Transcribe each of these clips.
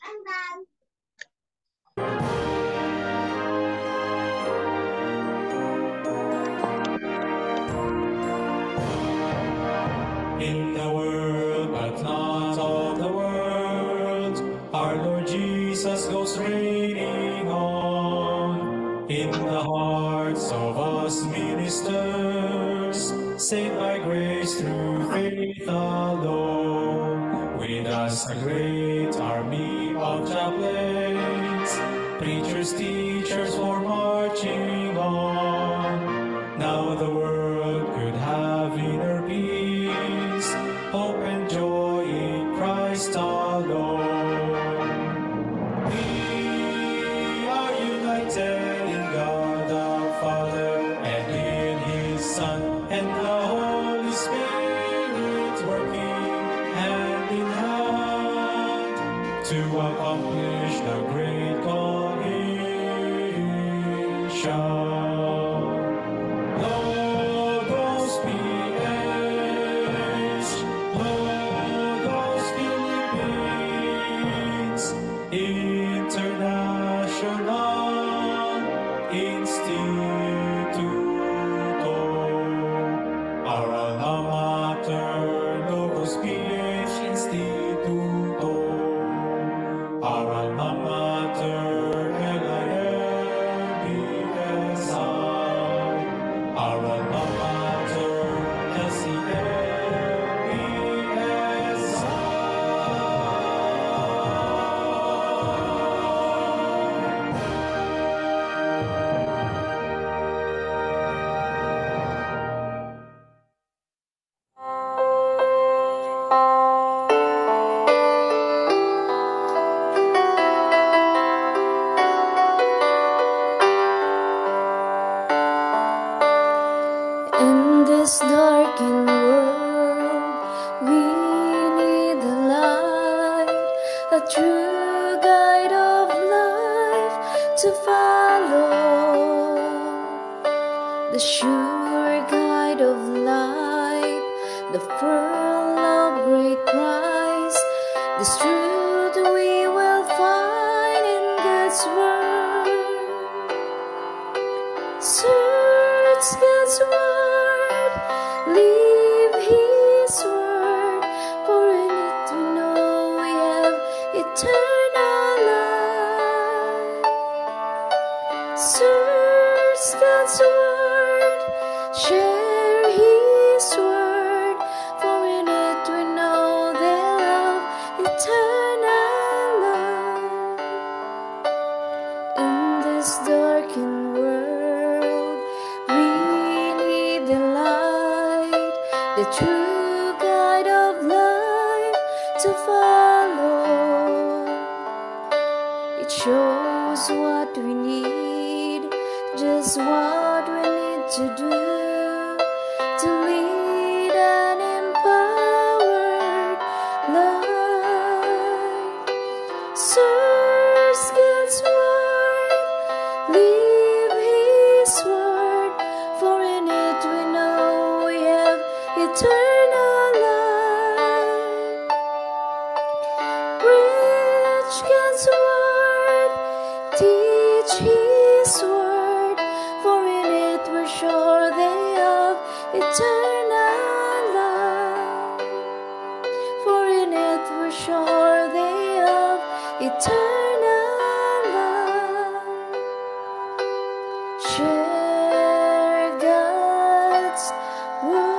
In the world, but not of the world, our Lord Jesus goes reigning on. In the hearts of us ministers, saved by grace through faith alone, with us a great army of chaplains, preachers, teachers for marching on. Now the world could have inner peace, hope and joy in Christ alone. We are united in God the Father and in His Son and the Holy Spirit, working hand in hand to accomplish the great commission. Logos PH, Logos Philippines, International Instituto. Our alma mater, Logos PH Instituto. Our alma mater, LILBSI. Our alma mater, In this darkened world, we need the light, a true guide of life to follow, the sure guide of life, the pearl of great price. This truth we will find in God's word. Search God's word, leave His word, for in it we know we have eternal life. Search God's word, share His word, for in it we know they have eternal life. In this darkened world, we need the light, the true guide of life to follow. It shows what we need, just what we need to do to lead an empowered life. Search God's word, leave His word, for in it we know we have eternal life. Preach God's word, teach His word, for in it we're sure they have eternal life. For in it we're sure they have eternal life. Share God's word.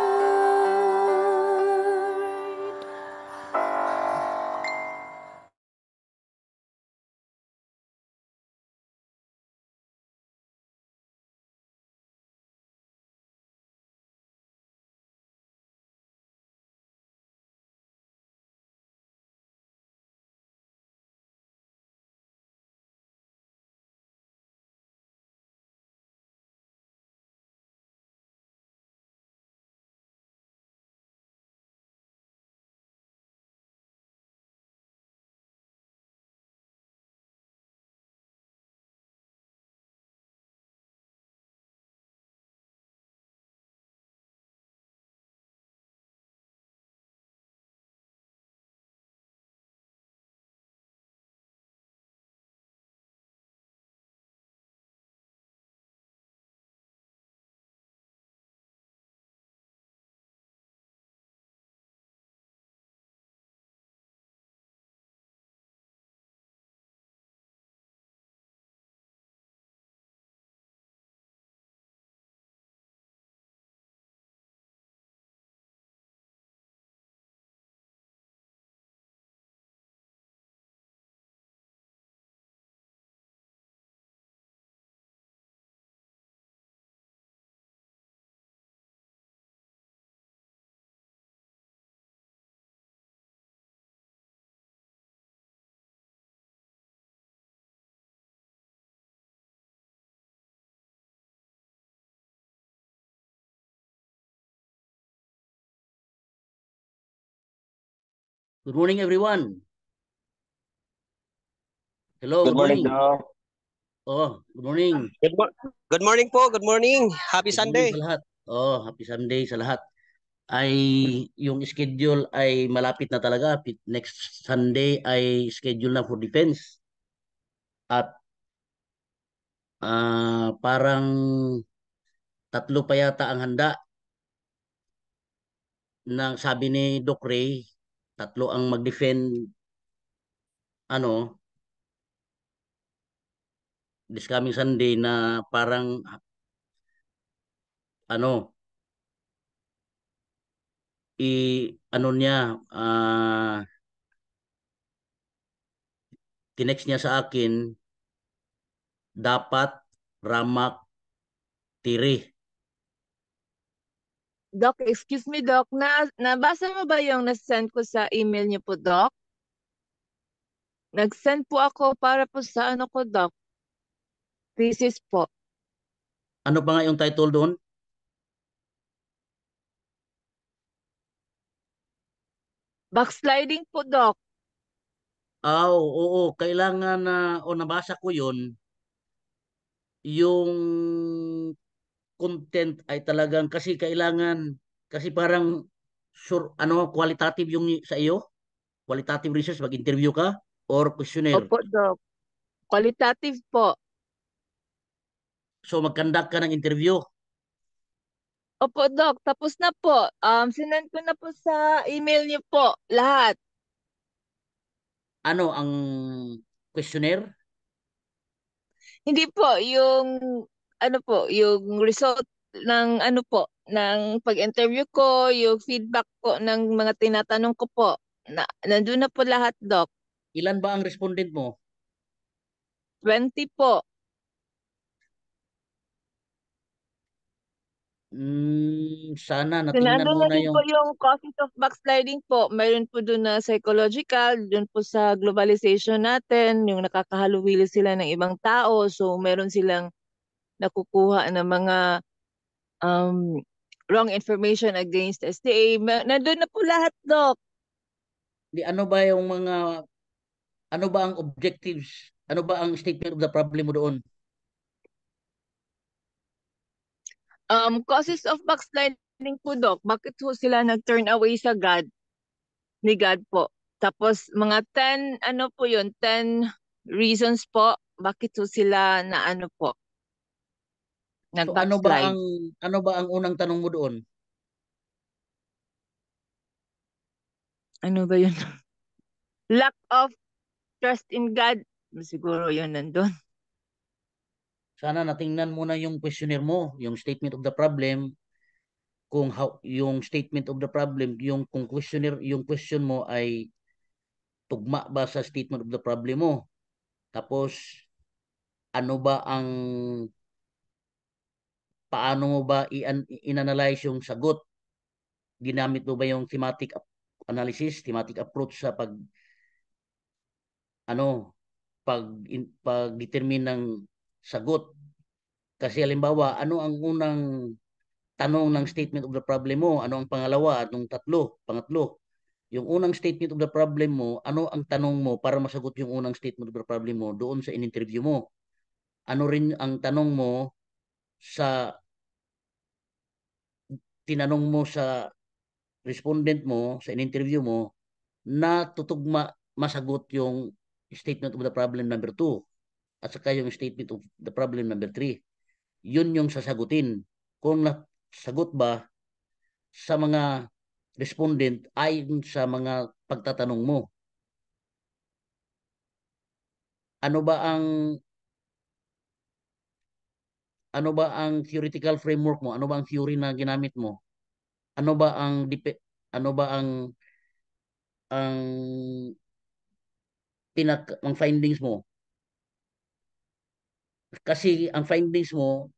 Good morning, everyone. Hello, Good good morning, morning. Doc. Oh, good morning. Good morning po. Good morning. Happy Good morning Sunday. sa lahat. Oh, happy Sunday sa lahat. Ay, yung schedule ay malapit na talaga. Next Sunday ay schedule na for defense. At parang tatlo pa yata ang handa. Nang sabi ni Doc Ray, tatlo ang mag-defend ano, this coming Sunday na parang ano, ano niya, tinext niya sa akin, dapat ramak tiri. Doc, excuse me, Doc. Nabasa mo ba yung nasend ko sa email niyo po, Doc? Nag-send po ako para po sa ano ko, Doc. Thesis po. Ano pa nga yung title doon? Backsliding po, Doc. Oo, kailangan na, o nabasa ko yun, yung content ay talagang, kasi parang, qualitative yung sa iyo? Qualitative research, mag-interview ka? Or questionnaire? Opo, Doc. Qualitative po. So, mag-conduct ka ng interview. Opo, Doc. Tapos na po. Sinend ko na po sa email niyo po. Lahat. Ano ang questionnaire? Hindi po. Yung result ng ano po, ng pag-interview ko, yung feedback po ng mga tinatanong ko po. Nandun na po lahat, Doc. Ilan ba ang respondent mo? 20 po. Sana natingnan Nandun mo na na din yung po yung causes of backsliding po. Mayroon po doon na psychological, doon po sa globalization natin, yung nakakahalubilo sila ng ibang tao. So, meron silang nakukuha ng mga um, wrong information against SDA. Nandun na po lahat, Doc. ano ba yung mga ano ba ang objectives? Ano ba ang statement of the problem mo doon? Causes of backsliding po, Doc. Bakit po sila nag-turn away sa God, ni God po? Tapos, mga 10, ano po yun, 10 reasons po, bakit po sila na ano po, So nag-backslide. ano ba ang unang tanong mo doon? Ano ba yun? Lack of trust in God. Siguro yun nandun. Sana natingnan mo na yung questionnaire mo, yung statement of the problem, kung yung statement of the problem, yung kung questionnaire, yung question mo ay tugma ba sa statement of the problem mo. Tapos ano ba ang paano mo ba i-analyze yung sagot? Ginamit mo ba yung thematic analysis, thematic approach sa ano pag-determine ng sagot? Kasi halimbawa, ano ang unang tanong ng statement of the problem mo? Ano ang pangalawa? Anong pangatlo? Yung unang statement of the problem mo, ano ang tanong mo para masagot yung unang statement of the problem mo doon sa in-interview mo? Ano rin ang tanong mo sa tinanong mo sa respondent mo, sa in-interview mo, na tutugma masagot yung statement of the problem number 2 at saka yung statement of the problem number 3. Yun yung sasagutin. Kung nasagot ba sa mga respondent ayon sa mga pagtatanong mo. Ano ba ang ano ba ang theoretical framework mo? Ano ba ang theory na ginamit mo? Ano ba ang ano ba ang ang findings mo? Kasi ang findings mo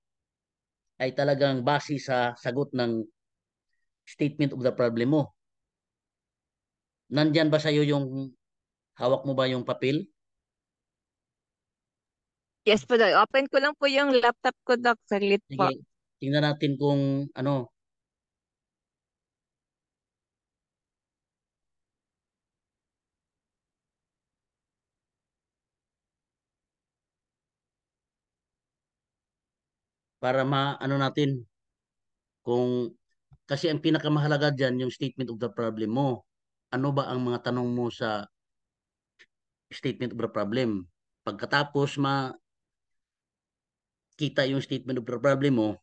ay talagang base sa sagot ng statement of the problem mo. Nandyan ba sa'yo yung hawak mo ba yung papel? Yes po, Doc. Open ko lang po yung laptop ko, Doc. Saglit Sige, po. tingnan natin kung ano. para maano natin kung kasi ang pinakamahalaga dyan yung statement of the problem mo. Ano ba ang mga tanong mo sa statement of the problem? Pagkatapos makita yung statement of the problem mo,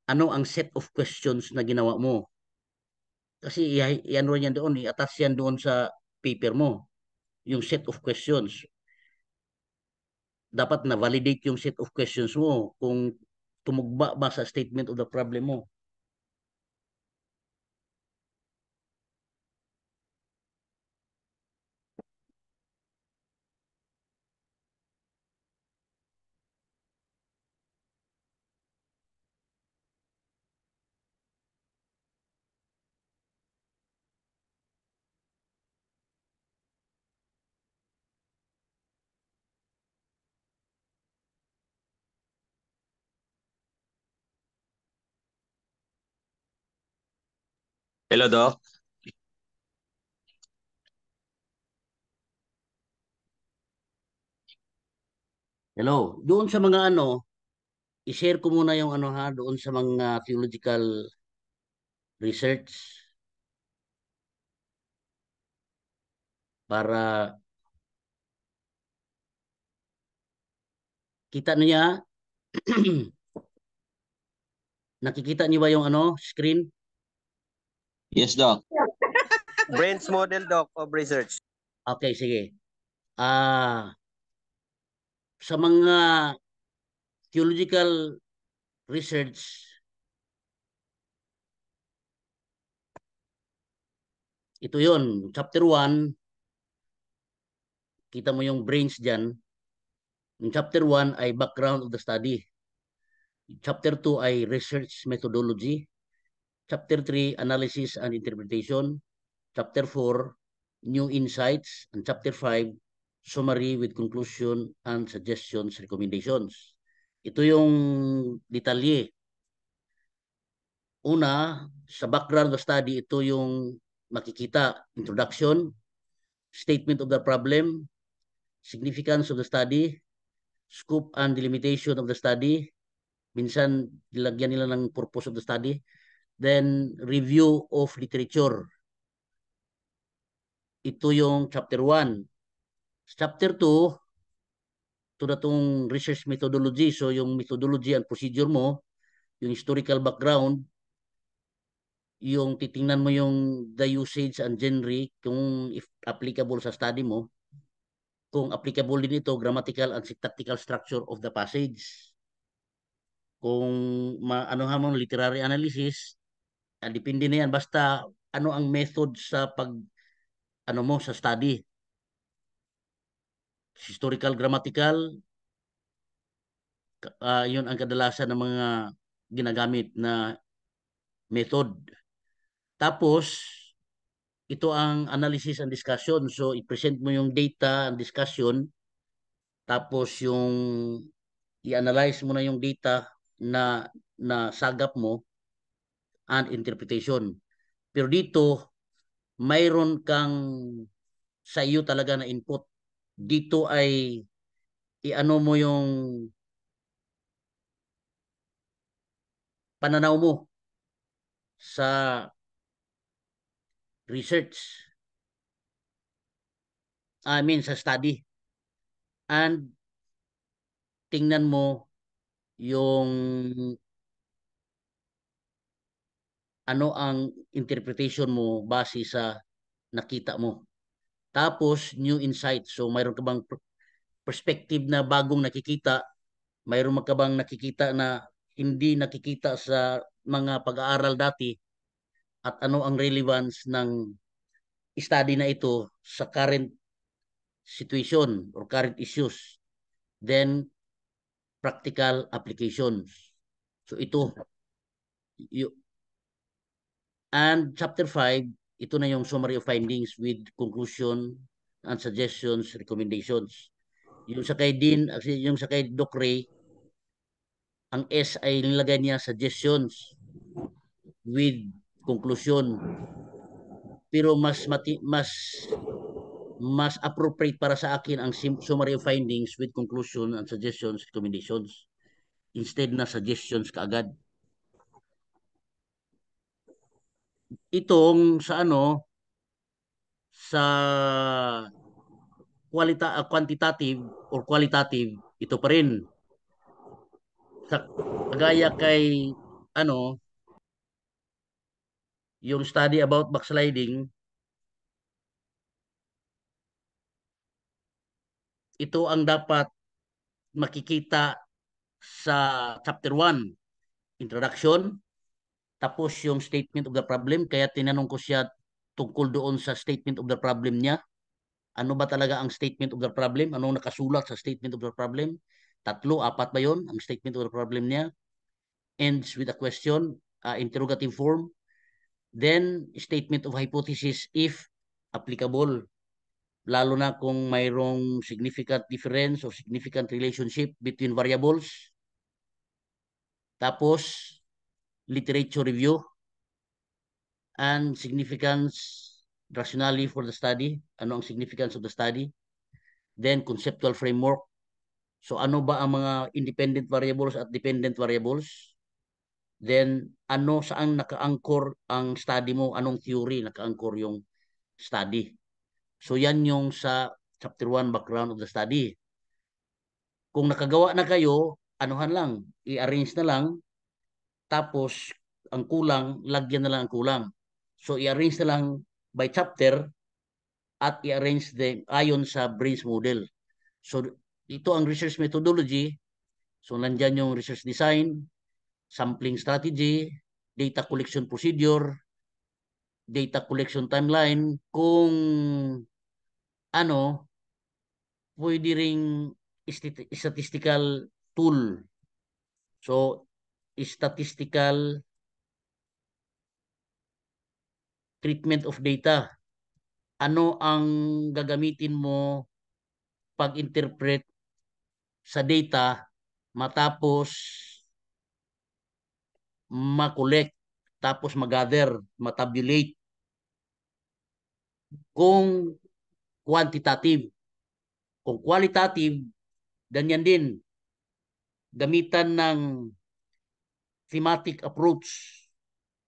ano ang set of questions na ginawa mo? Kasi i-ano yan doon, i-attach yan doon sa paper mo, yung set of questions. Dapat na-validate yung set of questions mo kung tumugma ba sa statement of the problem mo. Hello, Doc. Hello, doon sa mga i-share ko muna yung doon sa mga theological research para kita niya. Nakikita niyo ba yung screen? Yes, Doc. Brains model, Doc, of research. Okay, sige. Sa mga theological research, ito yon chapter 1, kita mo yung brains dyan. Yung chapter 1 ay background of the study. Chapter 2 ay research methodology. Chapter 3, analysis and interpretation. Chapter 4, new insights. And chapter 5, summary with conclusion and suggestions, recommendations. Ito yung detalye. Una, sa background of the study, ito yung makikita. Introduction, statement of the problem, significance of the study, scope and delimitation of the study. Minsan, nilagyan nila ng purpose of the study. Then, review of literature. Ito yung chapter 1. Chapter 2, ito na itong research methodology. So, yung methodology and procedure mo, yung historical background, yung titingnan mo yung the usage and genre, kung if applicable sa study mo, kung applicable din ito, grammatical and syntactical structure of the passage. Kung maanohan mo literary analysis, depende na yan. Basta ano ang method sa mo sa study. Historical, grammatical, yun ang kadalasan ng mga ginagamit na method. Tapos, ito ang analysis and discussion. So, i-present mo yung data and discussion. Tapos, yung i-analyze mo na yung data na sagap mo and interpretation. Pero dito, mayroon kang sa iyo talaga na input. Dito ay i-ano mo yung pananaw mo sa research. Sa study. And tingnan mo yung ano ang interpretation mo base sa nakita mo. Tapos, new insight. So, mayroon ka bang perspective na bagong nakikita? Mayroon ka bang nakikita na hindi nakikita sa mga pag-aaral dati? At ano ang relevance ng study na ito sa current situation or current issues? Then, practical applications. So, ito. And chapter 5, ito na yung summary of findings with conclusion and suggestions, recommendations. Yung sa kay Dean, yung sa kay Doc Ray, ang S ay nilagay niya suggestions with conclusion. Pero mas appropriate para sa akin ang summary of findings with conclusion and suggestions, recommendations. instead na suggestions kaagad. Itong sa sa quantitative or qualitative, ito pa rin. Sa kagaya kay yung study about backsliding, ito ang dapat makikita sa chapter 1, introduction, tapos yung statement of the problem. Kaya tinanong ko siya tungkol doon sa statement of the problem niya. Ano ba talaga ang statement of the problem? Anong nakasulat sa statement of the problem? 3, 4 ba yun ang statement of the problem niya? Ends with a question, interrogative form. Then, statement of hypothesis if applicable. Lalo na kung mayroong significant difference or significant relationship between variables. Tapos, literature review and significance rationally for the study. Ano ang significance of the study? Then, conceptual framework. So, ano ba ang mga independent variables at dependent variables? Then, saan naka-anchor ang study mo? Anong theory naka-anchor yung study? So, yan yung sa chapter 1, background of the study. Kung nakagawa na kayo, anuhan lang, i-arrange na lang, tapos ang kulang, lagyan na lang ang kulang. So, i-arrange na lang by chapter at i-arrange din ayon sa Brains model. So, ito ang research methodology. So, nandyan yung research design, sampling strategy, data collection procedure, data collection timeline, kung pwede ring statistical tool. So, statistical treatment of data. Ano ang gagamitin mo pag-interpret sa data matapos ma-collect, tapos ma-gather, ma-tabulate. Kung quantitative. Kung qualitative, ganyan din. Gamitan ng thematic approach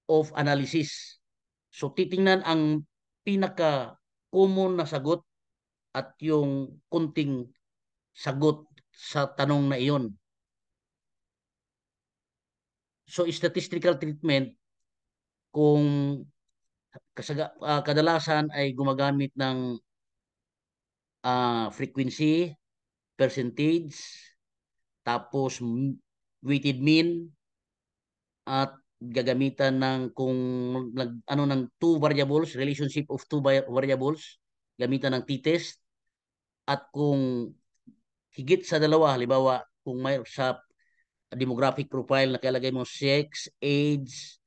of analysis. So, titingnan ang pinaka-common na sagot at yung kunting sagot sa tanong na iyon. So, statistical treatment, kung kadalasan ay gumagamit ng frequency, percentage, tapos weighted mean, at gagamitan ng ng two variables, relationship of two variables, gamitan ng t-test, at kung higit sa dalawa, halimbawa kung may sa demographic profile nakalagay mo sex, age,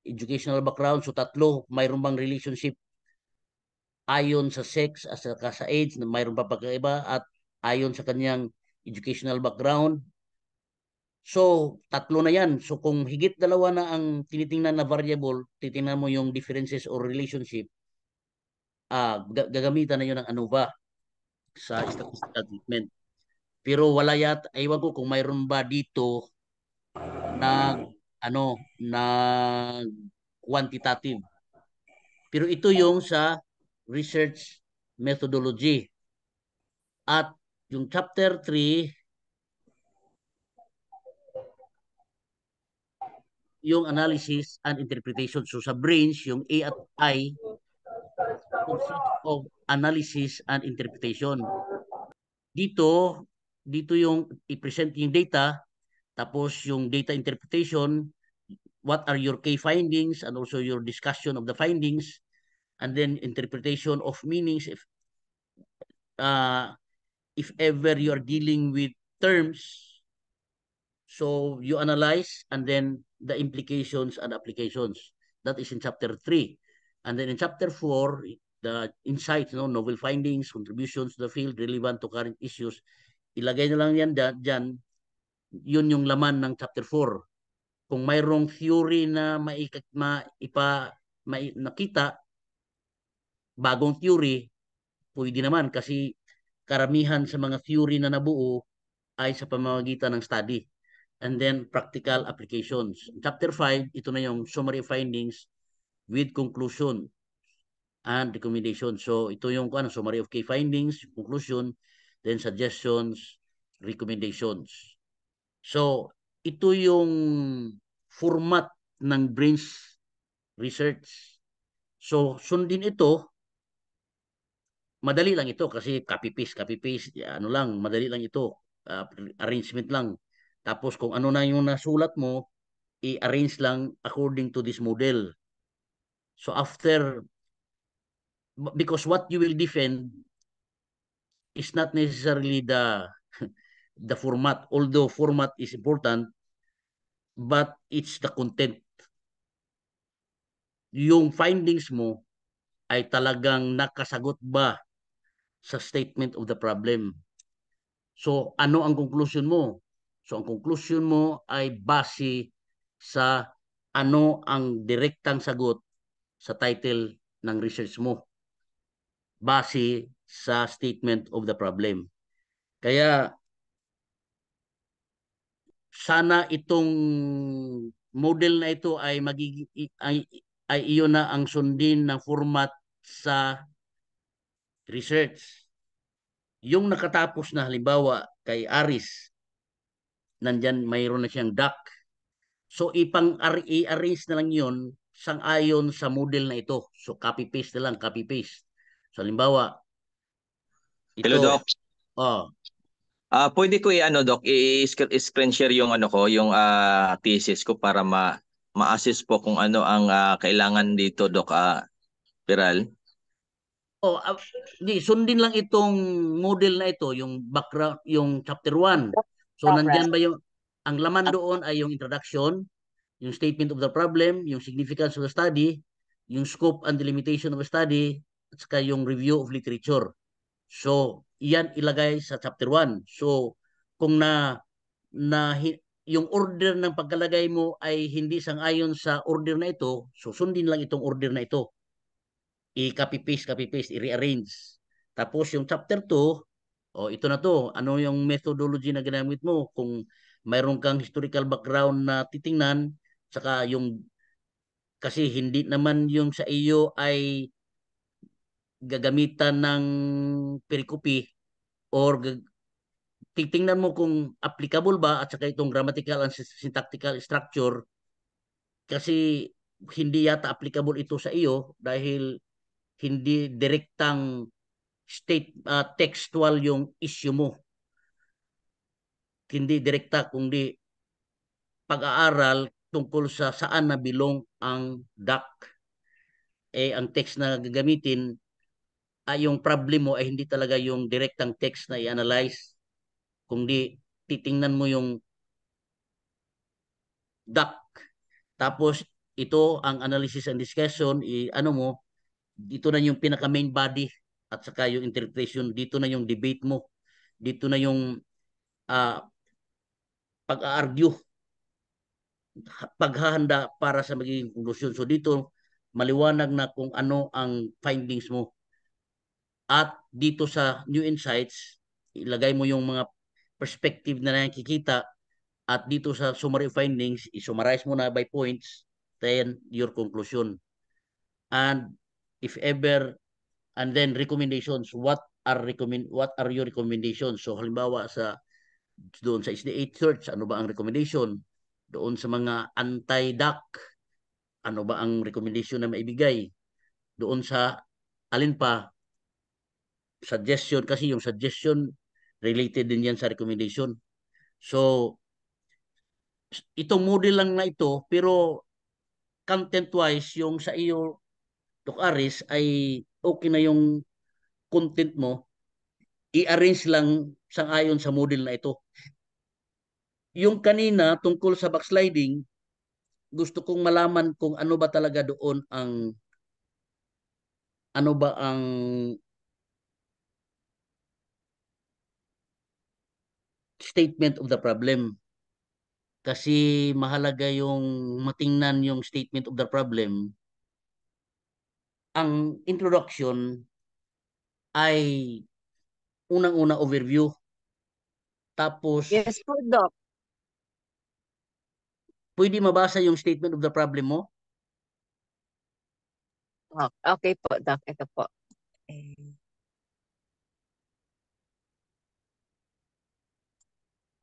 educational background, so 3, mayroon bang relationship ayon sa sex at sa age, mayroon pa pagkaiba, at ayon sa kanyang educational background. So, 3 na yan. So, kung higit dalawa na ang tinitingnan na variable, titingnan mo yung differences or relationship, gagamitan na yun ng ANOVA sa statistical treatment. Pero wala yata, ewan ko kung mayroon ba dito na na quantitative. Pero ito yung sa research methodology. At yung chapter 3, yung analysis and interpretation. So sa brains, yung A at I consists of analysis and interpretation. Dito yung i-present yung data, tapos yung data interpretation, what are your key findings, and also your discussion of the findings, and then interpretation of meanings if ever you are dealing with terms. So you analyze, and then the implications and applications. That is in chapter 3. And then in chapter 4, the insights, novel findings, contributions to the field relevant to current issues. Ilagay na lang yan dyan. Yun yung laman ng chapter 4. Kung mayroong theory na nakita, bagong theory, pwede naman kasi karamihan sa mga theory na nabuo ay sa pamamagitan ng study. And then practical applications. Chapter 5, ito na yung summary findings with conclusion and recommendation. So ito yung summary of key findings, conclusion, then suggestions, recommendations. So ito yung format ng brains research. So sundin ito, madali lang ito kasi copy paste, ano lang, madali lang ito. Arrangement lang. Tapos kung ano na yung nasulat mo, i-arrange lang according to this model. So after, because what you will defend is not necessarily the format, although format is important, but it's the content. Yung findings mo ay talagang nakasagot ba sa statement of the problem. So ano ang conclusion mo? So ang conclusion mo ay base sa ano ang direktang sagot sa title ng research mo, base sa statement of the problem. Kaya sana itong model na ito ay ay iyon na ang sundin ng format sa research. Yung nakatapos na halimbawa kay Aris, nandyan mayroon na siyang duck. So i-arrange na lang yun sang-ayon sa model na ito. So copy-paste na lang, copy-paste. So halimbawa, Hello, ito, Doc. Pwede ko Doc, i-screen share yung yung thesis ko para ma-assess po kung ano ang kailangan dito, Doc, Piral. Di, sundin lang itong model na ito, yung background, yung chapter 1. So nandyan ba ang laman doon ay yung introduction, yung statement of the problem, yung significance of the study, yung scope and delimitation of the study, at saka yung review of literature. So, iyan ilagay sa chapter 1. So, kung yung order ng pagkalagay mo ay hindi sang-ayon sa order na ito, susundin lang itong order na ito. I-copy-paste, i-rearrange. Tapos yung chapter 2, ito na to, ano yung methodology na ginamit mo? Kung mayroon kang historical background na titingnan, saka kasi hindi naman yung sa iyo ay gagamitan ng pericope or titingnan mo kung applicable ba at saka itong grammatical and syntactical structure kasi hindi yata applicable ito sa iyo dahil hindi direktang textual yung issue mo. Hindi direkta kundi pag-aaral tungkol sa saan nabilong ang duck. Ang text na gagamitin yung problem mo ay hindi talaga yung direktang text na i-analyze kundi titingnan mo yung duck. Tapos ito ang analysis and discussion, dito na yung pinaka main body at saka yung interpretation, dito na yung debate mo, dito na yung pag-argue, paghahanda para sa magiging konklusyon. So dito maliwanag na kung ano ang findings mo. At dito sa new insights, ilagay mo yung mga perspective na nakikita at dito sa summary findings, i-summarize mo na by points, then your conclusion. And if ever, and then recommendations, what are your recommendations? So halimbawa doon sa SDA search, ano ba ang recommendation? Doon sa mga anti-duck, ano ba ang recommendation na maibigay? Doon sa alin pa, suggestion, kasi yung suggestion related din yan sa recommendation. So itong model lang na ito, pero content-wise, yung sa iyo, Doc Aris, ay okay na yung content mo, i-arrange lang sang-ayon sa model na ito. Yung kanina, tungkol sa backsliding, gusto kong malaman kung ano ba talaga doon ang statement of the problem. Kasi mahalaga yung matingnan yung statement of the problem. Ang introduction ay unang-una overview. Tapos, Yes po, Doc. pwede mabasa yung statement of the problem mo? Oh, okay po, Doc. Ito po.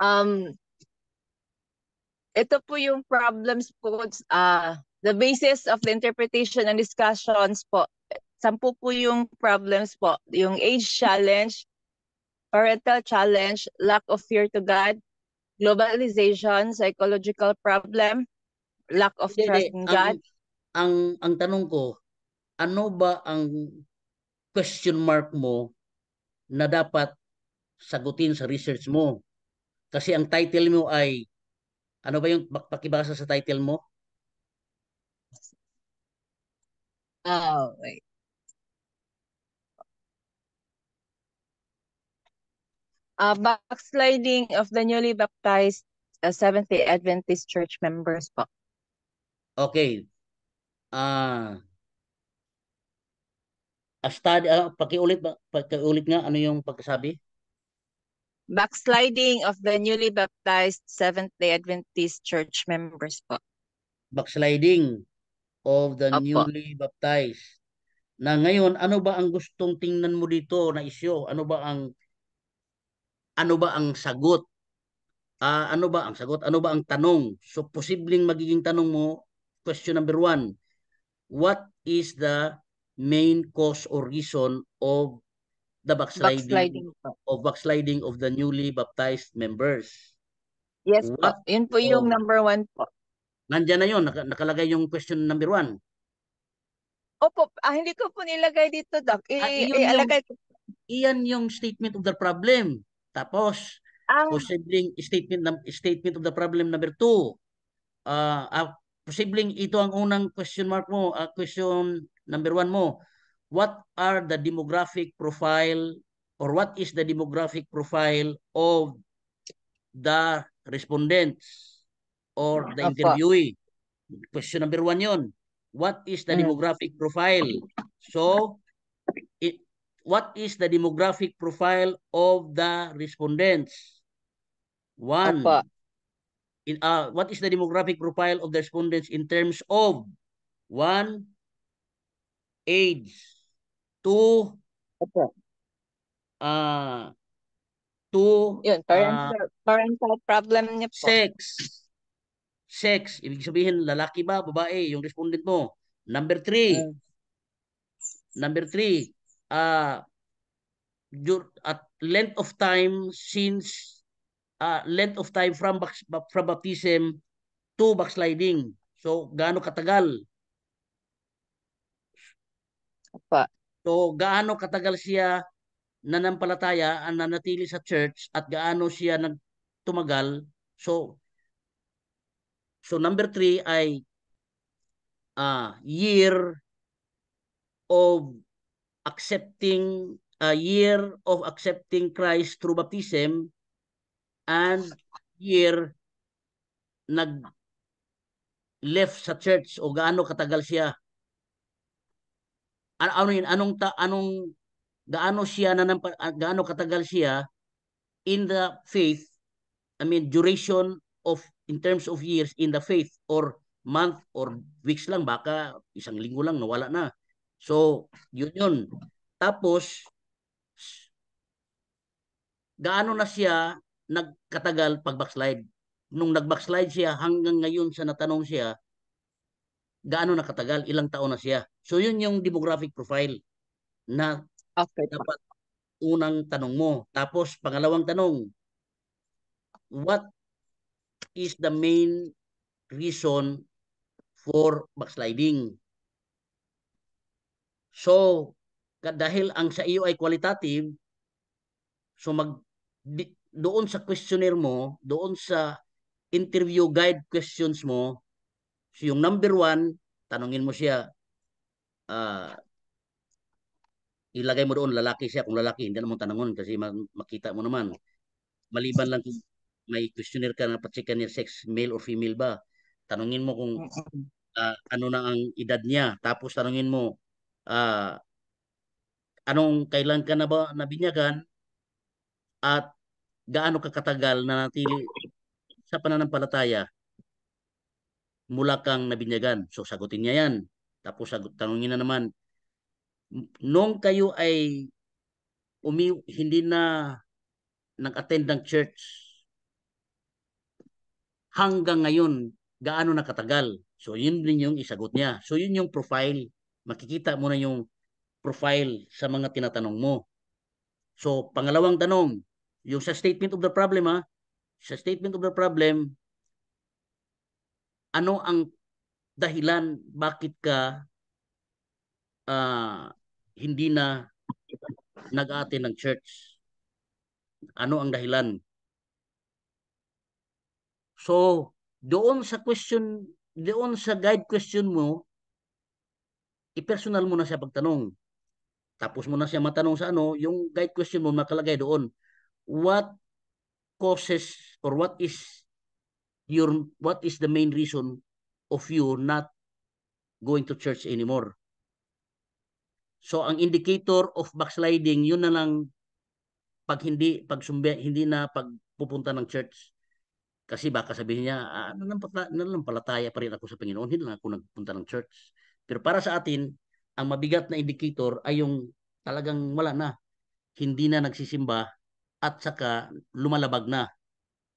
Um, ito po yung problems po, the basis of the interpretation and discussions po. 10 po yung problems po. Yung age challenge, parental challenge, lack of fear to God, globalization, psychological problem, lack of Hindi, trust in God. ang tanong ko, ano ba ang question mark mo na dapat sagutin sa research mo? Kasi ang title mo ay, ano ba yung pakibasa sa title mo? Oh, wait. Backsliding of the newly baptized Seventh-day Adventist Church members po. Okay. Pakiulit nga, ano yung pagkasabi? Backsliding of the newly baptized Seventh-day Adventist Church members po. Backsliding of the Opo. newly baptized. Na ngayon, ano ba ang gustong tingnan mo dito na isyo? Ano ba ang sagot? Ano ba ang sagot? Ano ba ang tanong? So, posibleng magiging tanong mo, question number 1, what is the main cause or reason of the Backsliding po. backsliding of the newly baptized members? Yes po. What? Yun po yung number 1 po. Nandiyan na yun, nakalagay yung question number 1. Opo, hindi ko po nilagay dito, Doc. Alagay ko. Iyan yung statement of the problem. Tapos, posibleng statement of the problem number 2. Posibleng ito ang unang question mark mo, question number 1 mo. What are the demographic profile or what is the demographic profile of the respondents or the Opo. interviewee? Question number 1 yon. What is the demographic profile? So, what is the demographic profile of the respondents? 1. Opo. What is the demographic profile of the respondents in terms of 1, age, 2, Opo. 2, Yun, parental problem niya po. sex, ibig sabihin lalaki ba, babae, yung respondent mo. Number 3, at length of time from baptism to backsliding. So, gaano katagal? Opo. So, gaano katagal siya nanampalataya, nanatili sa church, at gaano siya nagtumagal. So number 3 ay year of accepting Christ through baptism and year nag left sa church, o gaano katagal siya. Gaano katagal siya in the faith, duration of in terms of years in the faith, or month or weeks lang, baka isang linggo lang nawala na. So, yun. Tapos, gaano na siya nagkatagal pag backslide? Nung nag-backslide siya hanggang ngayon sa natanong siya, gaano nakatagal? Ilang taon na siya? So, yun yung demographic profile na dapat unang tanong mo. Tapos, pangalawang tanong, what is the main reason for backsliding? So, dahil ang sa iyo ay qualitative, so doon sa questionnaire mo, doon sa interview guide questions mo, so yung number 1, tanungin mo siya, ilagay mo doon lalaki siya. Kung lalaki, hindi naman tanungon kasi makita mo naman. Maliban lang kung may questionnaire ka na patsikan niya sex, male or female ba. Tanungin mo kung ano na ang edad niya. Tapos tanungin mo, kailan ka na ba nabinyagan, at gaano ka katagal na natili sa pananampalataya mula kang nabinyagan. So sagutin niya yan. Tapos tanungin na naman, nung kayo ay hindi na nag-attend ng church hanggang ngayon, gaano nakatagal? So yun din yung isagot niya. So yun yung profile. Makikita mo na yung profile sa mga tinatanong mo. So pangalawang tanong, yung sa statement of the problem sa statement of the problem, ano ang dahilan bakit ka hindi na nag-attend ng church? Ano ang dahilan? So, doon sa guide question mo, i-personal mo na siya pagtanong. Tapos mo na siya matanong sa yung guide question mo nakalagay doon. What causes or what is the main reason of you not going to church anymore? So, ang indicator of backsliding, yun na lang hindi na pagpupunta ng church. Kasi baka sabihin niya, nanampalataya pa rin ako sa Panginoon, hindi lang ako nagpunta ng church. Pero para sa atin, ang mabigat na indicator ay yung talagang wala na, hindi na nagsisimba at saka lumalabag na.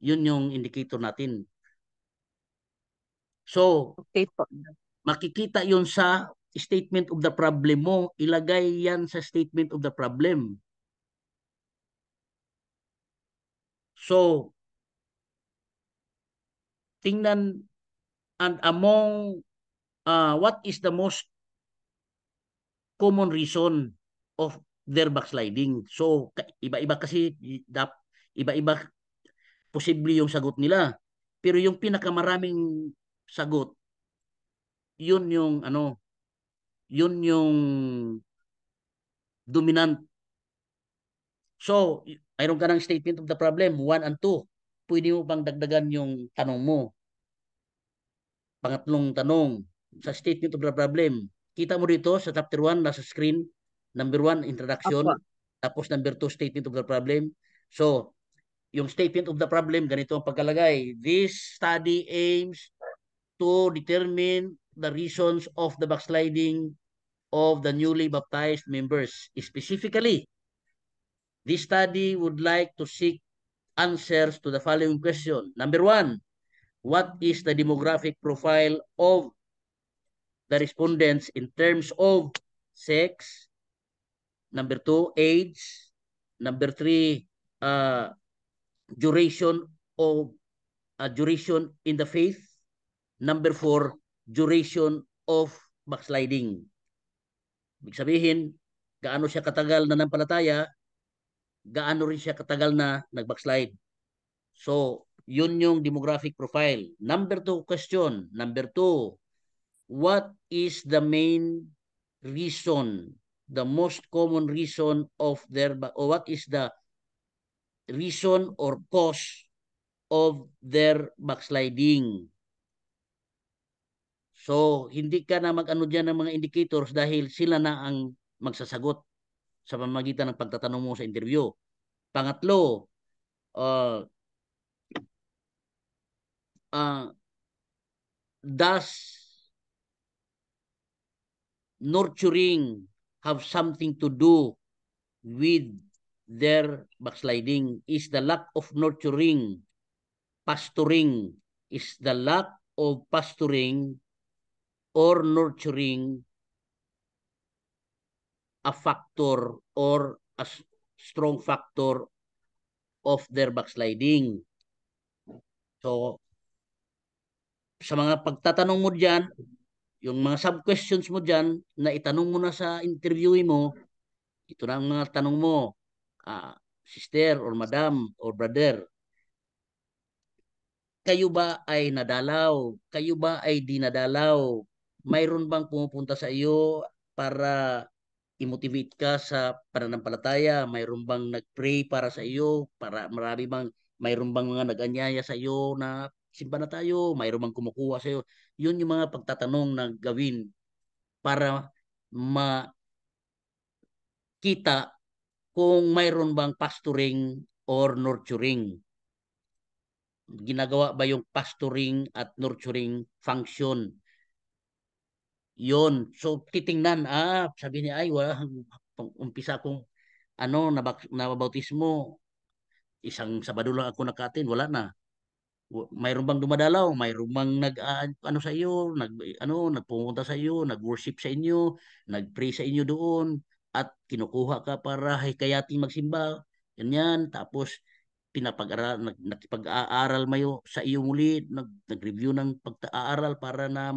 Yun yung indicator natin. So, Okay po. makikita yun sa statement of the problem mo. Ilagay yan sa statement of the problem. So, tingnan, and among what is the most common reason of their backsliding? So, iba-iba kasi, iba-iba posible yung sagot nila. Pero yung pinakamaraming sagot, yun yung dominant. So, mayroon ka ng statement of the problem, 1 and 2. Pwede mo pang dagdagan yung tanong mo. Pangatlong tanong, sa statement of the problem, kita mo dito sa chapter 1, nasa screen, number 1, introduction, Opo. tapos number 2, statement of the problem. So, yung statement of the problem, ganito ang pagkalagay. This study aims to determine the reasons of the backsliding of the newly baptized members. Specifically, this study would like to seek answers to the following question. Number 1, what is the demographic profile of the respondents in terms of sex? Number 2, age. Number 3, duration in the faith. Number 4, duration of backsliding. Ibig sabihin, gaano siya katagal na nampalataya, gaano rin siya katagal na nag-backslide. So, yun yung demographic profile. Number 2 question. Number 2, what is the main reason, the most common reason of or what is the reason or cause of their backsliding? So, hindi ka na mag-ano dyan ng mga indicators dahil sila na ang magsasagot sa pamamagitan ng pagtatanong mo sa interview. Pangatlo, does nurturing have something to do with their backsliding? Is the lack of nurturing, pastoring, is the lack of pastoring or nurturing a factor or a strong factor of their backsliding? So, sa mga pagtatanong mo dyan, yung mga sub-questions mo dyan, na itanong mo na sa interview mo, ito na ang mga tanong mo, sister or madam or brother, kayo ba ay nadalaw? Kayo ba ay di nadalaw? Mayroon bang pumupunta sa iyo para i-motivate ka sa pananampalataya? Mayroon bang nag-pray para sa iyo? Mayroon bang mga nag-anyaya sa iyo na simba na tayo? Mayroon bang kumukuha sa iyo? Yun yung mga pagtatanong na gawin para makita kung mayroon bang pastoring or nurturing? Ginagawa ba yung pastoring at nurturing function? Yun. So, titingnan, sabi niya, ay, wala, umpisa kong, nabautismo, isang Sabado lang ako nakatin, wala na. Mayroon bang dumadalaw? Mayroon bang sa iyo, nagpumunta sa iyo, nag-worship sa inyo, nag-pray sa inyo doon, at kinukuha ka para hikayating magsimba. Ganyan. Tapos, nakipag-aaral mayo sa iyo muli, nag-review ng pag-aaral para na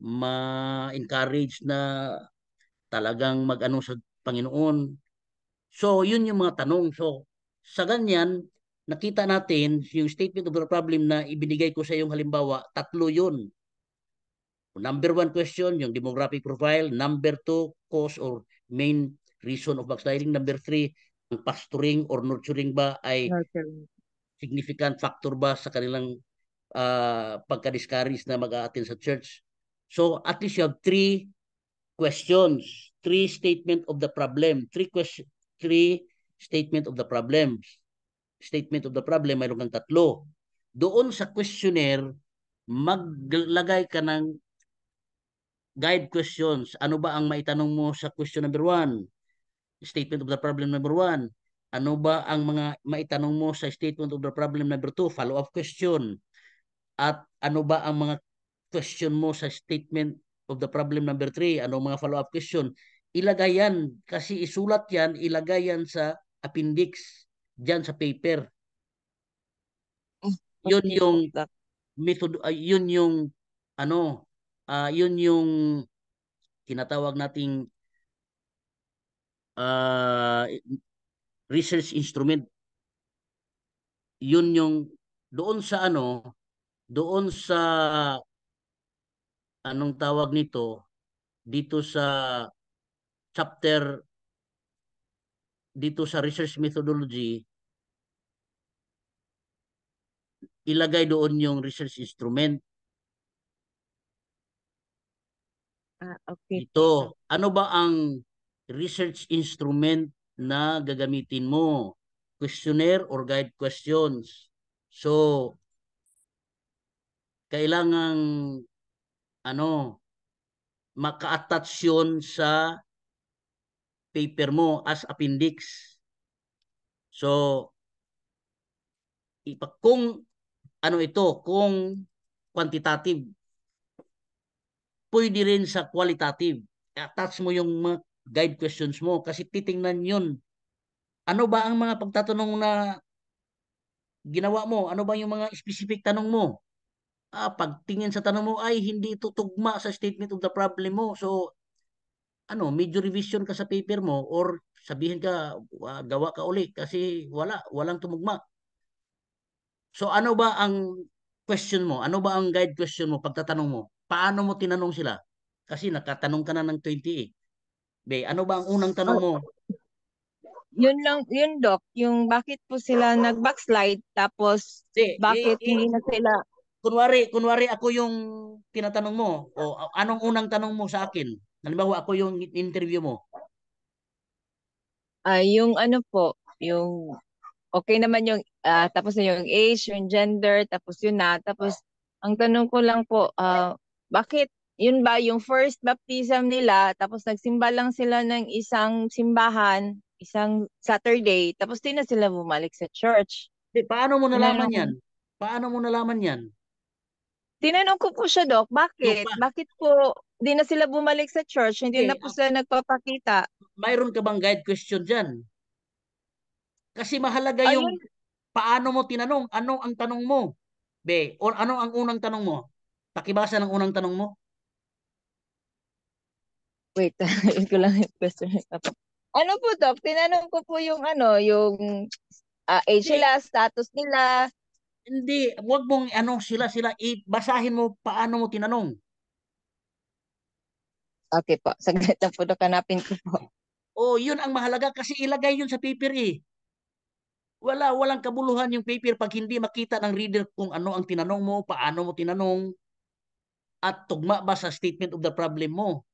ma-encourage na talagang mag-ano sa Panginoon. So, yun yung mga tanong. So, sa ganyan, nakita natin yung statement of the problem na ibinigay ko sa yung halimbawa, tatlo yun. Number 1 question, yung demographic profile. Number 2, cause or main reason of backsliding. Number 3, ang pastoring or nurturing ba ay significant factor ba sa kanilang pagka-discourage na mag-a-attend sa church. So, at least you have 3 questions, 3 statement of the problem, 3 statement of the problems. Statement of the problem, mayroon kang 3. Doon sa questionnaire, maglagay ka ng guide questions. Ano ba ang maitanong mo sa question number 1? Statement of the problem number 1. Ano ba ang mga maitanong mo sa statement of the problem number 2? Follow-up question. At ano ba ang mga question mo sa statement of the problem number 3? Ano mga follow-up question? Ilagay yan. Kasi isulat yan, ilagay yan sa appendix, dyan sa paper. Yun Okay yung po, Doc. method, yun yung yun yung tinatawag nating research instrument. Yun yung doon sa anong tawag nito, dito sa chapter, dito sa research methodology, ilagay doon yung research instrument. Okay po. Dito, ano ba ang research instrument na gagamitin mo? Questionnaire or guide questions? So, kailangan maka-attach yun sa paper mo as appendix. So, kung kung quantitative, pwede rin sa qualitative. Attach mo yung mga guide questions mo kasi titingnan yun. Ano ba ang mga pagtatanong na ginawa mo? Ano ba yung mga specific tanong mo? Pagtingin sa tanong mo ay hindi tutugma sa statement of the problem mo. So, medyo revision ka sa paper mo or sabihin ka, gawa ka uli kasi walang tumugma. So, ano ba ang question mo? Ano ba ang guide question mo, pagtatanong mo? Paano mo tinanong sila? Kasi nakatanong ka na ng 20 eh. Ano ba ang unang tanong mo? Yun lang, yun Doc, yung bakit po sila nag-backslide tapos bakit hindi na sila Kunwari ako yung tinatanong mo o anong unang tanong mo sa akin? Halimbawa ako yung interview mo. yung ano po, yung okay naman yung tapos na yung age, yung gender, tapos yun na. Tapos ang tanong ko lang po, bakit yun ba yung first baptism nila tapos nagsimba lang sila ng isang simbahan, isang Saturday, tapos di na sila bumalik sa church. Paano mo nalaman Tinanong, yan? Paano mo nalaman yan? tinanong ko po siya, Doc, So, bakit? Bakit po di na sila bumalik sa church? Hindi na po sila nagpapakita. mayroon ka bang guide question dyan? Kasi mahalaga yung Ayun, paano mo tinanong, ano ang tanong mo? Or ano ang unang tanong mo? Pakibasa ng unang tanong mo. wait, yun ko lang yung question. Ano po, Doc? Tinanong ko po yung yung age Hindi, nila, status nila. hindi, wag mong sila, basahin mo paano mo tinanong. Okay po, saglit lang po, Doc, hanapin ko po. Yun ang mahalaga kasi ilagay yun sa paper eh. Walang kabuluhan yung paper pag hindi makita ng reader kung ano ang tinanong mo, paano mo tinanong, at tugma ba sa statement of the problem mo.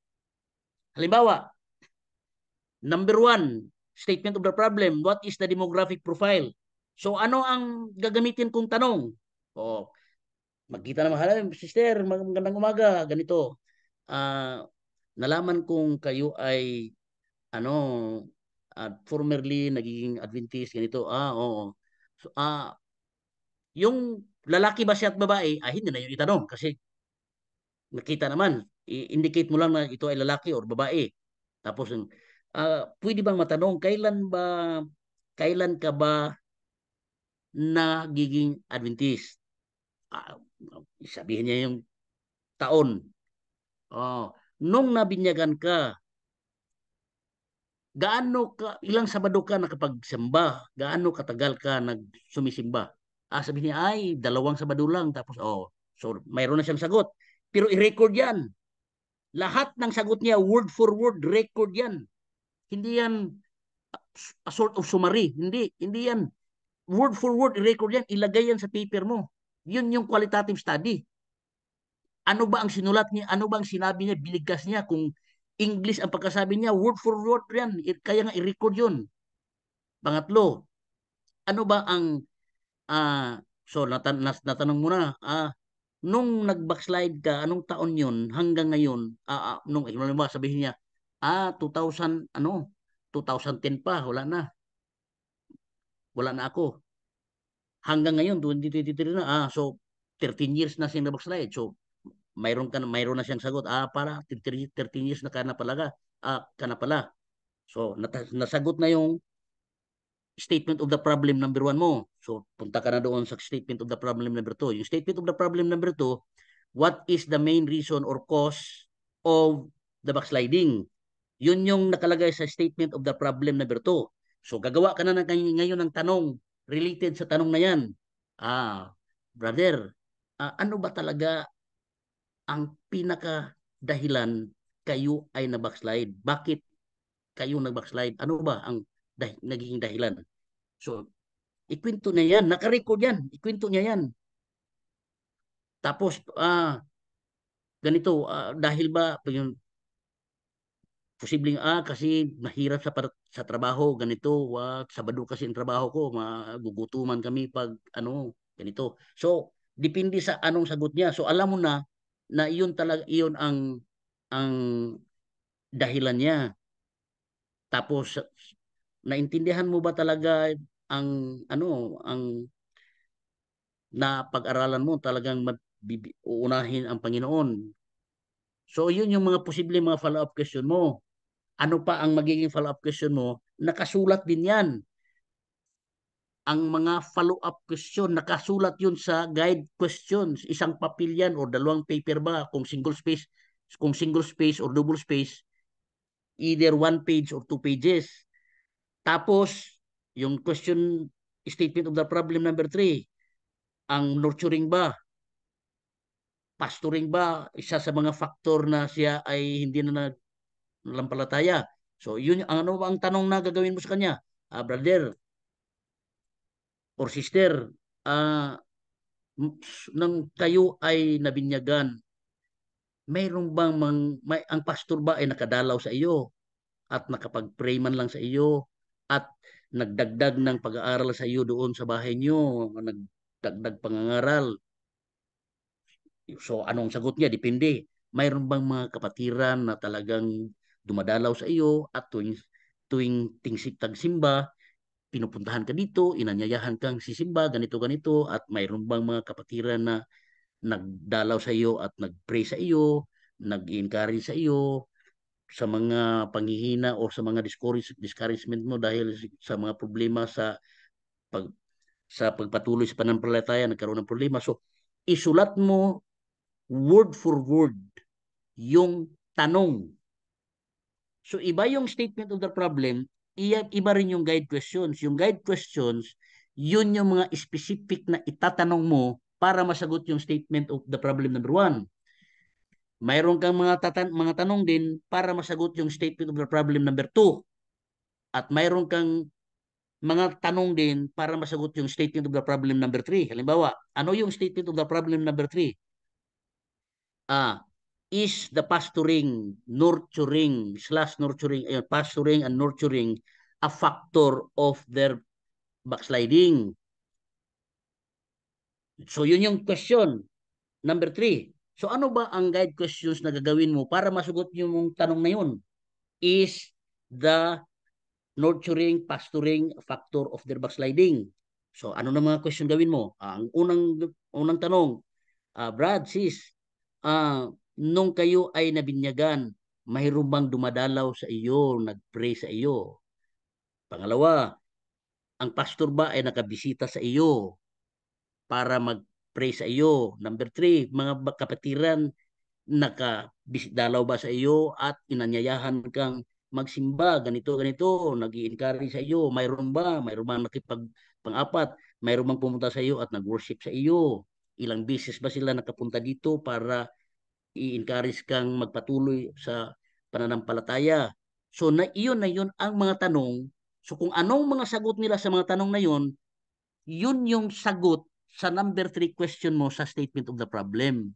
Halimbawa, number 1, statement of the problem. What is the demographic profile? So ano ang gagamitin kong tanong? O, magkita na mahala, sister, magandang umaga, ganito. Nalaman kong kayo ay ano, formerly nagiging Adventist, ganito. Oo. So, yung lalaki ba siya at babae, hindi na yung itanong kasi nakita naman, i-indicate mo lang na ito ay lalaki or babae. Tapos, pwede bang matanong, kailan ka ba nagiging Adventist? Sabihin niya yung taon. Nung nabinyagan ka, ilang Sabado ka nakapagsimba? Gaano katagal ka nagsumisimba? Sabihin niya, ay, 2 Sabado lang. Tapos, so mayroon na siyang sagot. Pero i-record yan. Lahat ng sagot niya, word for word, record yan. Hindi yan a sort of summary. Hindi yan. Word for word, i-record yan. Ilagay yan sa paper mo. Yun yung qualitative study. Ano ba ang sinulat niya? Ano ba ang sinabi niya? Binigkas niya. Kung English ang pagkasabi niya, word for word yan. Kaya nga i-record yun. Pangatlo, ano ba ang, so natanong mo na, nung nag-backslide ka, anong taon yun hanggang ngayon? Nung sabihin niya, 2000, 2010 pa, wala na ako. Hanggang ngayon, 2023 na, so 13 years na siyang nag-backslide. So, mayroon na siyang sagot, para 13 years na ka na pala. So, nasagot na yung statement of the problem number 1 mo. So, punta ka na doon sa statement of the problem number 2. Yung statement of the problem number 2, what is the main reason or cause of the backsliding? Yun yung nakalagay sa statement of the problem number 2. So, gagawa ka na ngayon ng tanong related sa tanong na yan. Brother, ano ba talaga ang pinaka dahilan kayo ay na-backslide? Bakit kayo nag-backslide? Ano ba ang naging dahilan? So, ikwento niya yan. Nakarecord yan. Ikwento niya yan. Tapos, ganito, dahil ba, posibleng, kasi mahirap sa trabaho, ganito, Sabado kasi ang trabaho ko, magugutuman kami pag, ganito. So, depende sa anong sagot niya. So, alam mo na iyon ang dahilan niya. Tapos, naintindihan mo ba talaga ang na pag-aralan mo talagang uunahin ang Panginoon? So, yun yung mga posibleng mga follow-up question mo. Ano pa ang magiging follow-up question mo? Nakasulat din yan. Ang mga follow-up question, nakasulat yun sa guide questions. Isang papel yan o 2 paper ba kung single space or double space, either 1 page or 2 pages. Tapos, yung question statement of the problem number 3, ang nurturing ba, pastoring ba, isa sa mga factor na siya ay hindi na nalampalataya. So, yun, ano ba ang tanong na gagawin mo sa kanya? Brother or sister, nang kayo ay nabinyagan, mayroon bang ang pastor ba ay nakadalaw sa iyo at nakapag-pray man lang sa iyo at nagdagdag ng pag-aaral sa iyo doon sa bahay niyo, nagdagdag pangangaral? So, anong sagot niya? Depende. Mayroon bang mga kapatiran na talagang dumadalaw sa iyo at tuwing tingsik tagsimba, pinupuntahan ka dito, inanyayahan kang sisimba, ganito, at mayroon bang mga kapatiran na nagdalaw sa iyo at nag-pray sa iyo, nag-encourage sa iyo sa mga panghihina o sa mga discouragement mo dahil sa mga problema sa pagpatuloy sa pananampalataya, nagkaroon ng problema. So, isulat mo word for word yung tanong. So, iba yung statement of the problem, iba rin yung guide questions. Yung guide questions, yun yung mga specific na itatanong mo para masagot yung statement of the problem number 1. Mayroon kang mga tanong din para masagot yung statement of the problem number 2. At mayroon kang mga tanong din para masagot yung statement of the problem number 3. Halimbawa, ano yung statement of the problem number 3? Is the pastoring and nurturing a factor of their backsliding. So yun yung question. Number 3. So ano ba ang guide questions na gagawin mo para masugot yung tanong na yun? Is the nurturing, pastoring factor of their backsliding. So ano na mga question gawin mo? Ang unang tanong, Brad, sis, nung kayo ay nabinyagan, mayroon bang dumadalaw sa iyo, nag-pray sa iyo? Pangalawa, ang pastor ba ay nakabisita sa iyo para mag-pray sa iyo? Number 3, mga kapatiran, nakadalaw ba sa iyo at inanyayahan kang magsimba, ganito, nag-i-encourage sa iyo? Mayroon bang pang-apat, mayroon bang pumunta sa iyo at nag-worship sa iyo? Ilang beses ba sila nakapunta dito para i-encourage kang magpatuloy sa pananampalataya? So iyon ang mga tanong. So kung anong mga sagot nila sa mga tanong na yun yung sagot sa number 3 question mo sa statement of the problem.